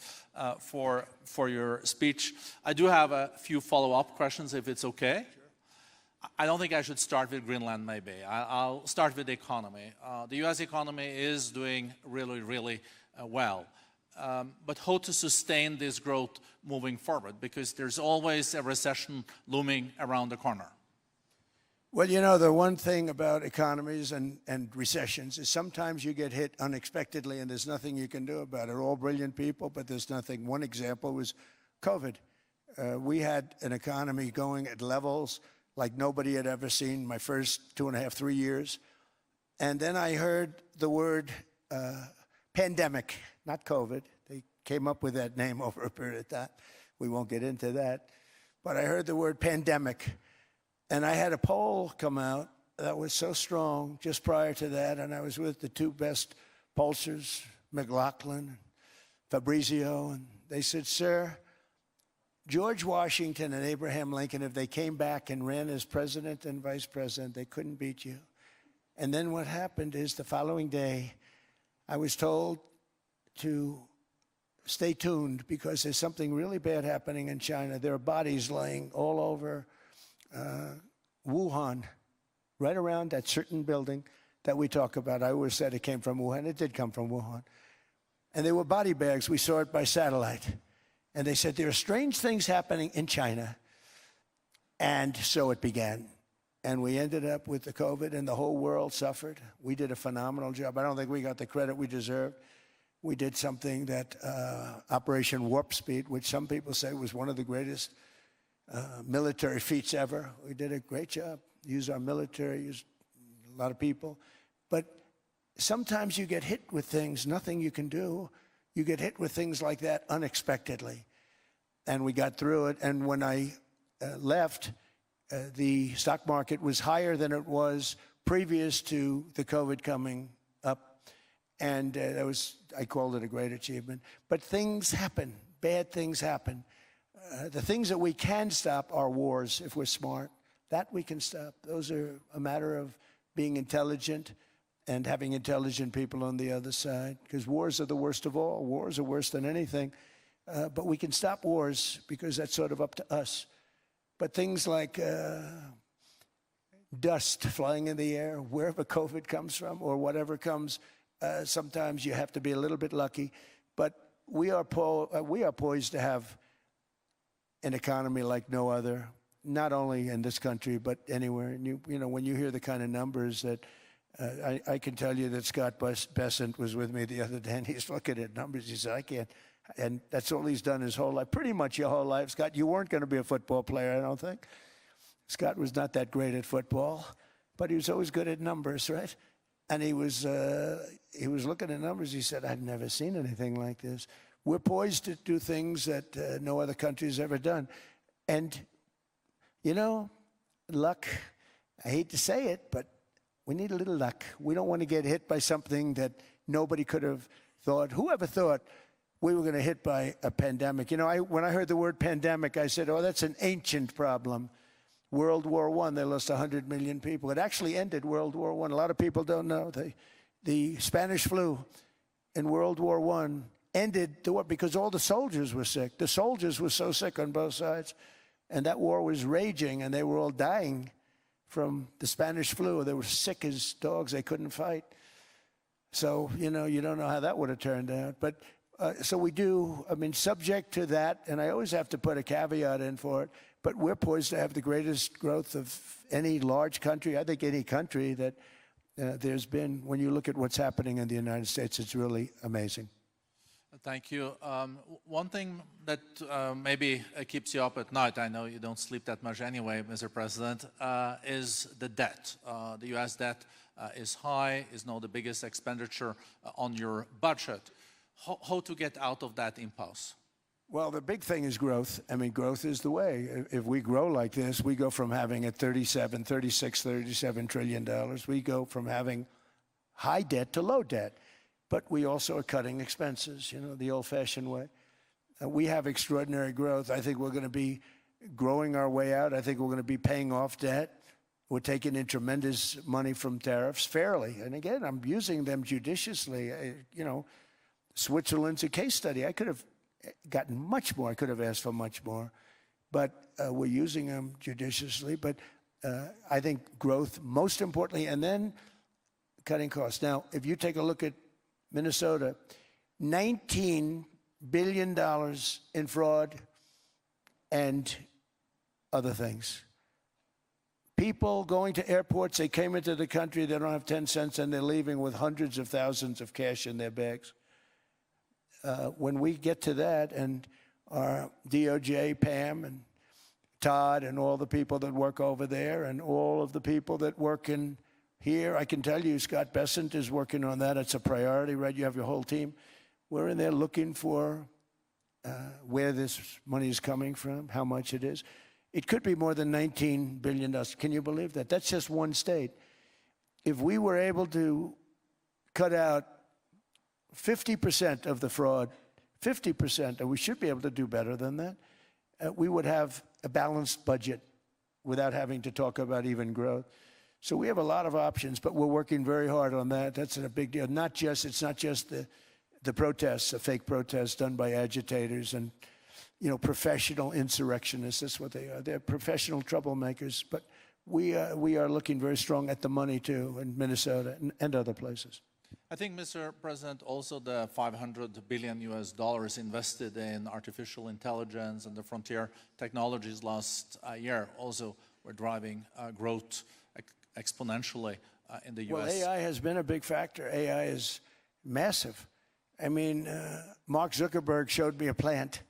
for your speech. I do have a few follow-up questions, if it's okay. Sure. I don't think I should start with Greenland, maybe. I'll start with the economy. The U.S. economy is doing really, really well. But how to sustain this growth moving forward? Because there's always a recession looming around the corner. Well, you know, the one thing about economies and recessions is sometimes you get hit unexpectedly and there's nothing you can do about it. They're all brilliant people, but there's nothing. One example was COVID. We had an economy going at levels like nobody had ever seen my first 2.5, 3 years. And then I heard the word pandemic, not COVID. They came up with that name over a period of time. We won't get into that. But I heard the word pandemic. And I had a poll come out that was so strong just prior to that, and I was with the two best pollsters, McLaughlin and Fabrizio, and they said, sir, George Washington and Abraham Lincoln, if they came back and ran as president and vice president, they couldn't beat you. And then what happened is the following day, I was told to stay tuned because there's something really bad happening in China. There are bodies laying all over Wuhan, right around that certain building that we talk about. I always said it came from Wuhan. It did come from Wuhan. And they were body bags. We saw it by satellite. And they said, there are strange things happening in China. And so it began. And we ended up with the COVID, and the whole world suffered. We did a phenomenal job. I don't think we got the credit we deserved. We did something that Operation Warp Speed, which some people say was one of the greatest military feats ever. We did a great job. Used our military, used a lot of people. But sometimes you get hit with things, nothing you can do. You get hit with things like that unexpectedly. And we got through it. And when I left, the stock market was higher than it was previous to the COVID coming up. And that was, I called it a great achievement. But things happen, bad things happen. The things that we can stop are wars if we're smart. That we can stop. Those are a matter of being intelligent and having intelligent people on the other side. Because wars are the worst of all. Wars are worse than anything. But we can stop wars because that's sort of up to us. But things like dust flying in the air, wherever COVID comes from or whatever comes, sometimes you have to be a little bit lucky. But we are poised to have an economy like no other, not only in this country, but anywhere. And you know, when you hear the kind of numbers that, I can tell you that Scott Bessent was with me the other day, and he's looking at numbers. He said, I can't. And that's all he's done his whole life, pretty much your whole life. Scott, you weren't going to be a football player, I don't think. Scott was not that great at football, but he was always good at numbers, right? And he was looking at numbers. He said, I've never seen anything like this. We're poised to do things that no other country has ever done. And, you know, luck, I hate to say it, but we need a little luck. We don't want to get hit by something that nobody could have thought, whoever thought we were going to hit by a pandemic? You know, when I heard the word pandemic, I said, oh, that's an ancient problem. World War I, they lost 100 million people. It actually ended World War I. A lot of people don't know. The Spanish flu in World War I ended the war because all the soldiers were sick. The soldiers were so sick on both sides. And that war was raging, and they were all dying from the Spanish flu. They were sick as dogs. They couldn't fight. So, you know, you don't know how that would have turned out. But so we do, I mean, subject to that, and I always have to put a caveat in for it, but we're poised to have the greatest growth of any large country, I think any country that there's been. When you look at what's happening in the United States, it's really amazing. Thank you. One thing that maybe keeps you up at night, I know you don't sleep that much anyway, Mr. President, is the debt. The U.S. debt is high, is now the biggest expenditure on your budget. How to get out of that impasse? Well, the big thing is growth. I mean, growth is the way. If we grow like this, we go from having at $37 trillion, we go from having high debt to low debt. But we also are cutting expenses, you know, the old-fashioned way. We have extraordinary growth. I think we're going to be growing our way out. I think we're going to be paying off debt. We're taking in tremendous money from tariffs fairly. And again, I'm using them judiciously. You know, Switzerland's a case study. I could have gotten much more. I could have asked for much more. But we're using them judiciously. But I think growth, most importantly, and then cutting costs. Now, if you take a look at Minnesota, $19 billion in fraud and other things. People going to airports, they came into the country, they don't have 10 cents, and they're leaving with hundreds of thousands of cash in their bags. When we get to that, and our DOJ, Pam, and Todd, and all the people that work over there, and all of the people that work in here, I can tell you, Scott Bessent is working on that. It's a priority, right? You have your whole team. We're in there looking for where this money is coming from, how much it is. It could be more than $19 billion. Can you believe that? That's just one state. If we were able to cut out 50% of the fraud, 50%, and we should be able to do better than that, we would have a balanced budget without having to talk about even growth. So we have a lot of options, but we're working very hard on that. That's a big deal. It's not just the protests, the fake protests done by agitators and, you know, professional insurrectionists. That's what they are. They're professional troublemakers. But we are looking very strong at the money too in Minnesota and other places. I think, Mr. President, also the $500 billion invested in artificial intelligence and the frontier technologies last year also were driving growth exponentially in the U.S. Well, AI has been a big factor. AI is massive. I mean, Mark Zuckerberg showed me a plant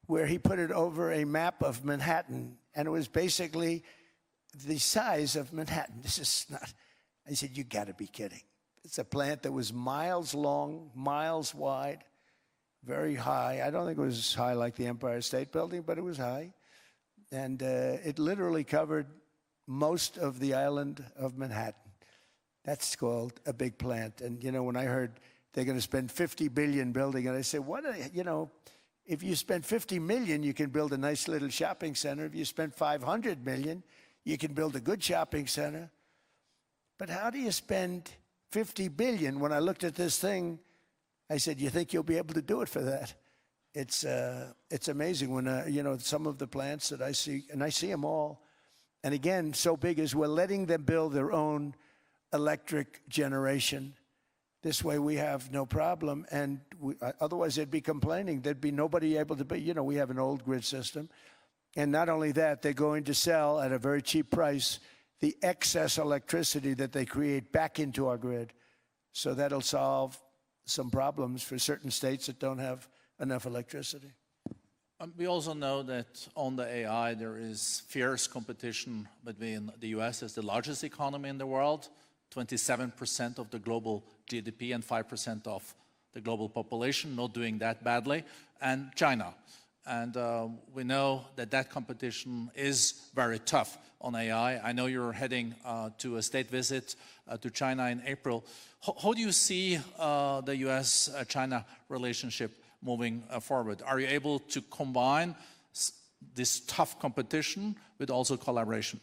where he put it over a map of Manhattan, and it was basically the size of Manhattan. This is not, I said, you got to be kidding. It's a plant that was miles long, miles wide, very high. I don't think it was as high like the Empire State Building, but it was high. And it literally covered most of the island of Manhattan. That's called a big plant. And, you know, when I heard they're going to spend $50 billion building it, I said, what, you know, if you spend $50 million, you can build a nice little shopping center. If you spend $500 million, you can build a good shopping center. But how do you spend $50 billion? When I looked at this thing, I said, you think you'll be able to do it for that? It's amazing when, you know, some of the plants that I see, and I see them all, and again, so big is we're letting them build their own electric generation. This way we have no problem, and otherwise they'd be complaining. There'd be nobody able to be, you know, we have an old grid system. And not only that, they're going to sell at a very cheap price the excess electricity that they create back into our grid. So that'll solve some problems for certain states that don't have enough electricity. We also know that on the AI, there is fierce competition between the US as the largest economy in the world, 27% of the global GDP and 5% of the global population, not doing that badly, and China. And we know that that competition is very tough on AI. I know you're heading to a state visit to China in April. How do you see the US-China relationship moving forward? Are you able to combine this tough competition with also collaboration?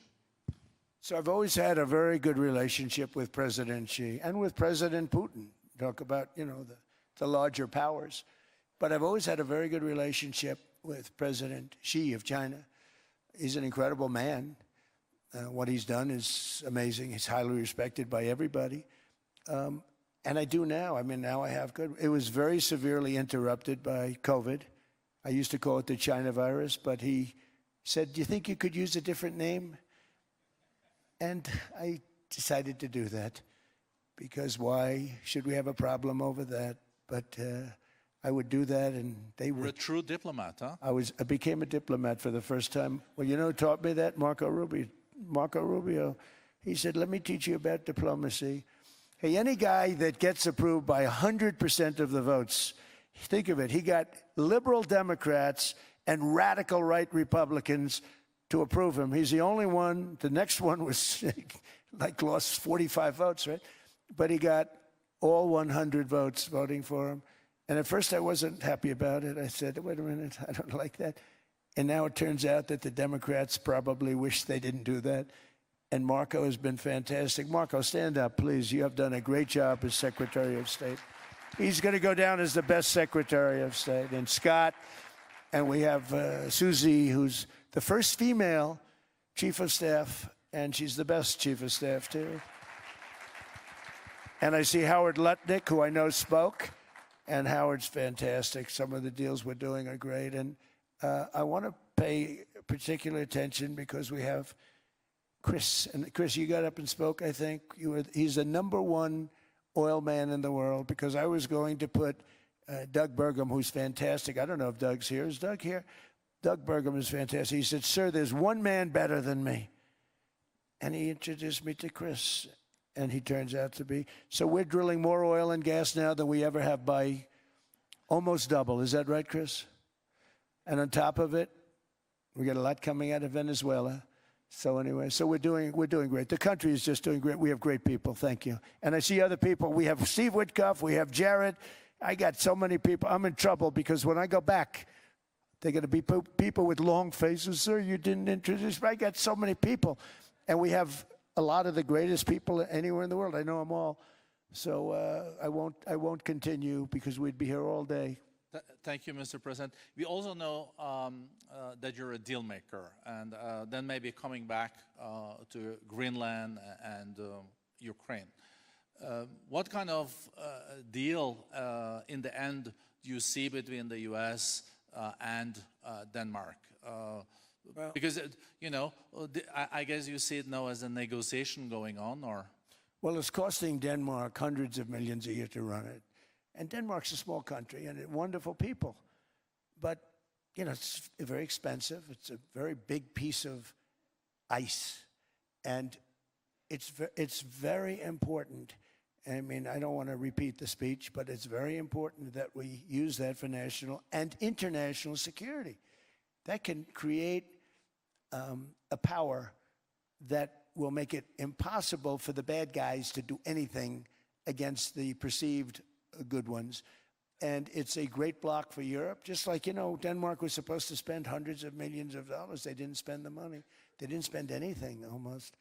So I've always had a very good relationship with President Xi and with President Putin. Talk about, the larger powers. But I've always had a very good relationship with President Xi of China. He's an incredible man. What he's done is amazing. He's highly respected by everybody. And I do now. I mean, now I have good. It was very severely interrupted by COVID. I used to call it the China virus, but he said, "Do you think you could use a different name?" And I decided to do that because why should we have a problem over that? But I would do that, and they would. You're a true diplomat, huh? I became a diplomat for the first time. Well, who taught me that? Marco Rubio. Marco Rubio. He said, "Let me teach you about diplomacy." Hey, any guy that gets approved by 100% of the votes, think of it. He got liberal Democrats and radical right Republicans to approve him. He's the only one. The next one was lost 45 votes, right? But he got all 100 votes voting for him. And at first I wasn't happy about it. I said, wait a minute, I don't like that. And now it turns out that the Democrats probably wish they didn't do that. And Marco has been fantastic. Marco, stand up, please. You have done a great job as Secretary of State. He's going to go down as the best Secretary of State. And Scott, and we have Susie, who's the first female Chief of Staff, and she's the best Chief of Staff, too. And I see Howard Lutnick, who I know spoke, and Howard's fantastic. Some of the deals we're doing are great. And I want to pay particular attention because we have Chris. And Chris, you got up and spoke, I think. He's the #1 oil man in the world because I was going to put Doug Burgum, who's fantastic. I don't know if Doug's here. Is Doug here? Doug Burgum is fantastic. He said, "Sir, there's one man better than me." And he introduced me to Chris. And he turns out to be. So we're drilling more oil and gas now than we ever have by almost double. Is that right, Chris? And on top of it, we got a lot coming out of Venezuela. So anyway, so we're doing great. The country is just doing great. We have great people. Thank you. And I see other people. We have Steve Witkoff. We have Jared. I got so many people. I'm in trouble because when I go back, they're going to be people with long faces. Sir, you didn't introduce me. I got so many people. And we have a lot of the greatest people anywhere in the world. I know them all. So I won't continue because we'd be here all day. Thank you, Mr. President. We also know that you're a deal maker, and then maybe coming back to Greenland and Ukraine. What kind of deal in the end do you see between the U.S. And Denmark? Well, because, I guess you see it now as a negotiation going on, or? Well, it's costing Denmark hundreds of millions a year to run it. And Denmark's a small country and wonderful people. But, it's very expensive. It's a very big piece of ice. And it's very important. I mean, I don't want to repeat the speech, but it's very important that we use that for national and international security. That can create a power that will make it impossible for the bad guys to do anything against the perceived good ones. And it's a great block for Europe. Just like, Denmark was supposed to spend hundreds of millions of dollars. They didn't spend the money. They didn't spend anything almost.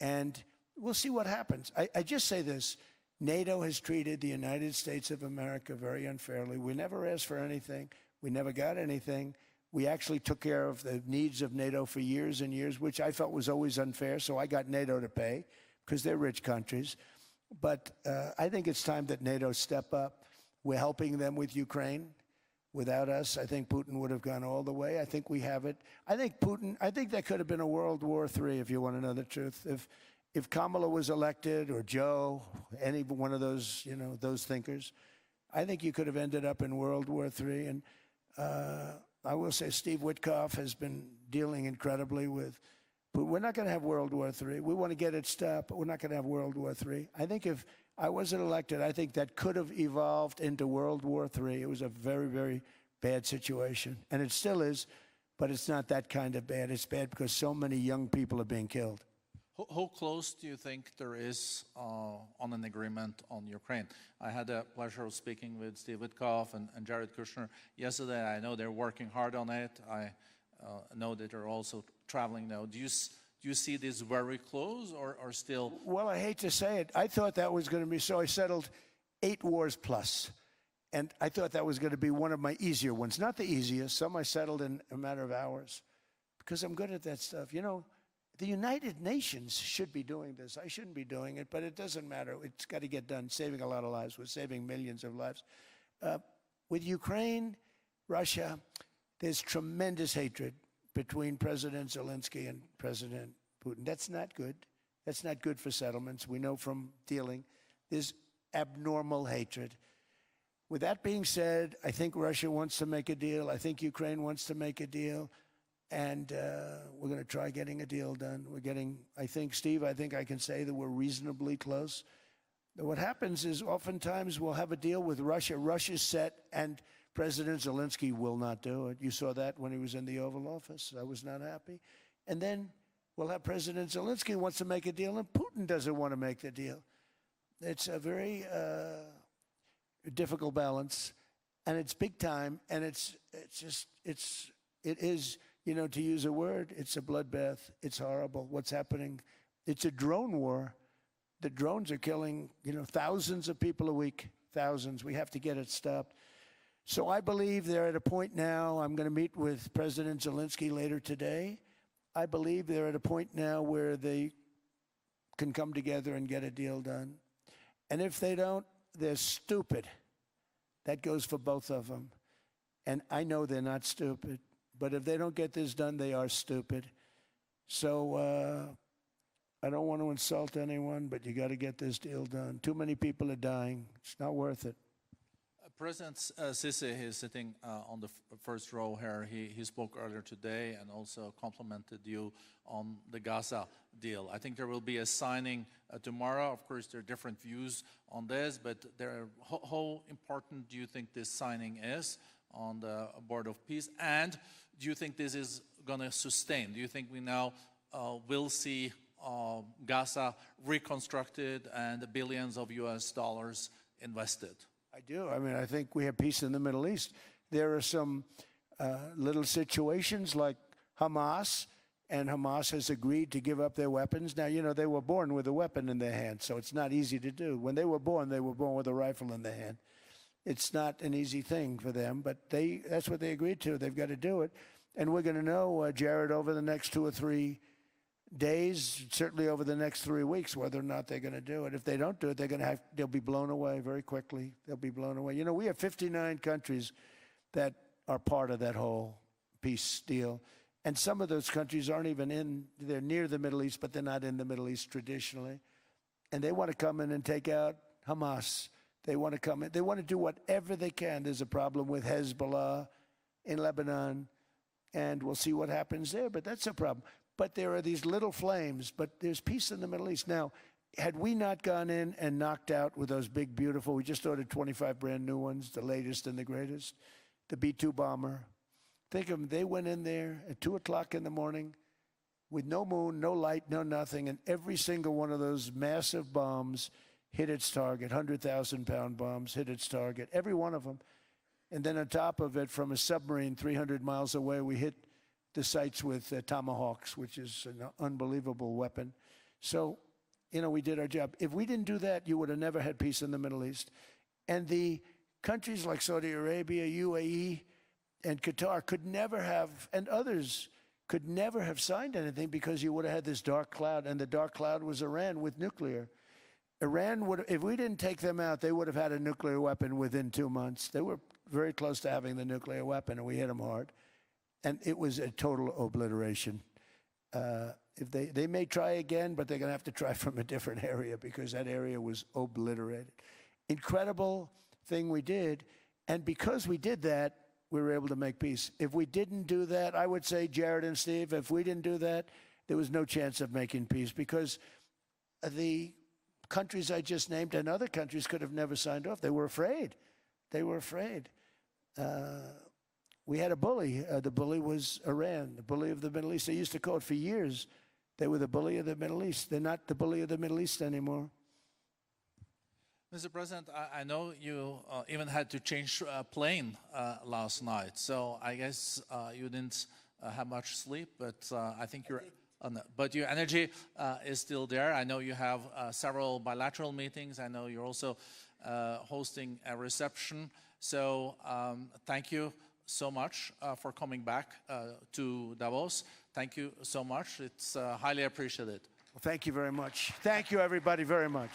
And we'll see what happens. I just say this. NATO has treated the United States of America very unfairly. We never asked for anything. We never got anything. We actually took care of the needs of NATO for years and years, which I felt was always unfair, so I got NATO to pay because they're rich countries. But I think it's time that NATO step up. We're helping them with Ukraine. Without us, I think Putin would have gone all the way. I think we have it. I think that could have been a World War III, if you want to know the truth. If Kamala was elected, or Joe, any one of those, those thinkers, I think you could have ended up in World War III. And I will say Steve Witkoff has been dealing incredibly with, but we're not going to have World War III. We want to get it stopped, but we're not going to have World War III. I think if I wasn't elected, I think that could have evolved into World War III. It was a very, very bad situation. And it still is, but it's not that kind of bad. It's bad because so many young people are being killed. How close do you think there is on an agreement on Ukraine? I had the pleasure of speaking with Steve Witkoff and Jared Kushner yesterday. I know they're working hard on it. I know that they're also traveling now. Do you see this very close or still? Well, I hate to say it. I thought that was going to be so. I settled 8 wars plus. And I thought that was going to be one of my easier ones. Not the easiest. Some I settled in a matter of hours because I'm good at that stuff. You know, the United Nations should be doing this. I shouldn't be doing it, but it doesn't matter. It's got to get done, saving a lot of lives. We're saving millions of lives. With Ukraine, Russia, there's tremendous hatred between President Zelensky and President Putin. That's not good. That's not good for settlements. We know from dealing. There's abnormal hatred. With that being said, I think Russia wants to make a deal. I think Ukraine wants to make a deal. And we're going to try getting a deal done. We're getting, I think, Steve, I think I can say that we're reasonably close. What happens is oftentimes we'll have a deal with Russia. Russia's set, and President Zelensky will not do it. You saw that when he was in the Oval Office. I was not happy. And then we'll have President Zelensky wants to make a deal, and Putin doesn't want to make the deal. It's a very difficult balance, and it's big time, and it is, you know, to use a word, it's a bloodbath. It's horrible what's happening. It's a drone war. The drones are killing, you know, thousands of people a week, thousands. We have to get it stopped. So I believe they're at a point now. I'm going to meet with President Zelensky later today. I believe they're at a point now where they can come together and get a deal done. And if they don't, they're stupid. That goes for both of them. And I know they're not stupid. But if they don't get this done, they are stupid. So I don't want to insult anyone, but you got to get this deal done. Too many people are dying. It's not worth it. President Sisi is sitting on the first row here. He spoke earlier today and also complimented you on the Gaza deal. I think there will be a signing tomorrow. Of course, there are different views on this, but how important do you think this signing is on the Board of Peace? And do you think this is going to sustain? Do you think we now will see Gaza reconstructed and billions of US dollars invested? I do. I mean, I think we have peace in the Middle East. There are some little situations like Hamas, and Hamas has agreed to give up their weapons. Now, you know, they were born with a weapon in their hand, so it's not easy to do. When they were born with a rifle in their hand. It's not an easy thing for them, but that's what they agreed to. They've got to do it. And we're going to know, Jared, over the next 2 or 3 days, certainly over the next 3 weeks, whether or not they're going to do it. If they don't do it, they'll be blown away very quickly. They'll be blown away. You know, we have 59 countries that are part of that whole peace deal. And some of those countries aren't even they're near the Middle East, but they're not in the Middle East traditionally. And they want to come in and take out Hamas. They want to come in. They want to do whatever they can. There's a problem with Hezbollah in Lebanon, and we'll see what happens there, but that's a problem. But there are these little flames, but there's peace in the Middle East. Now, had we not gone in and knocked out with those big, beautiful, we just ordered 25 brand new ones, the latest and the greatest, the B-2 bomber. Think of them, they went in there at 2 o'clock in the morning with no moon, no light, no nothing, and every single one of those massive bombs hit its target, 100,000-pound bombs hit its target, every one of them. And then on top of it, from a submarine 300 miles away, we hit the sites with Tomahawks, which is an unbelievable weapon. So, you know, we did our job. If we didn't do that, you would have never had peace in the Middle East. And the countries like Saudi Arabia, UAE, and Qatar could never have, and others could never have signed anything because you would have had this dark cloud, and the dark cloud was Iran with nuclear. Iran would, if we didn't take them out, they would have had a nuclear weapon within 2 months. They were very close to having the nuclear weapon, and we hit them hard. And it was a total obliteration. If they may try again, but they're going to have to try from a different area because that area was obliterated. Incredible thing we did. And because we did that, we were able to make peace. If we didn't do that, I would say, Jared and Steve, if we didn't do that, there was no chance of making peace because the countries I just named and other countries could have never signed off. They were afraid. They were afraid. we had a bully. The bully was Iran, the bully of the Middle East. They used to call it for years. They were the bully of the Middle East. They're not the bully of the Middle East anymore. Mr. President, I know you even had to change plane last night, so I guess you didn't have much sleep, but I think you're but your energy is still there. I know you have several bilateral meetings. I know you're also hosting a reception. So thank you so much for coming back to Davos. Thank you so much. It's highly appreciated. Well, thank you very much. Thank you, everybody, very much.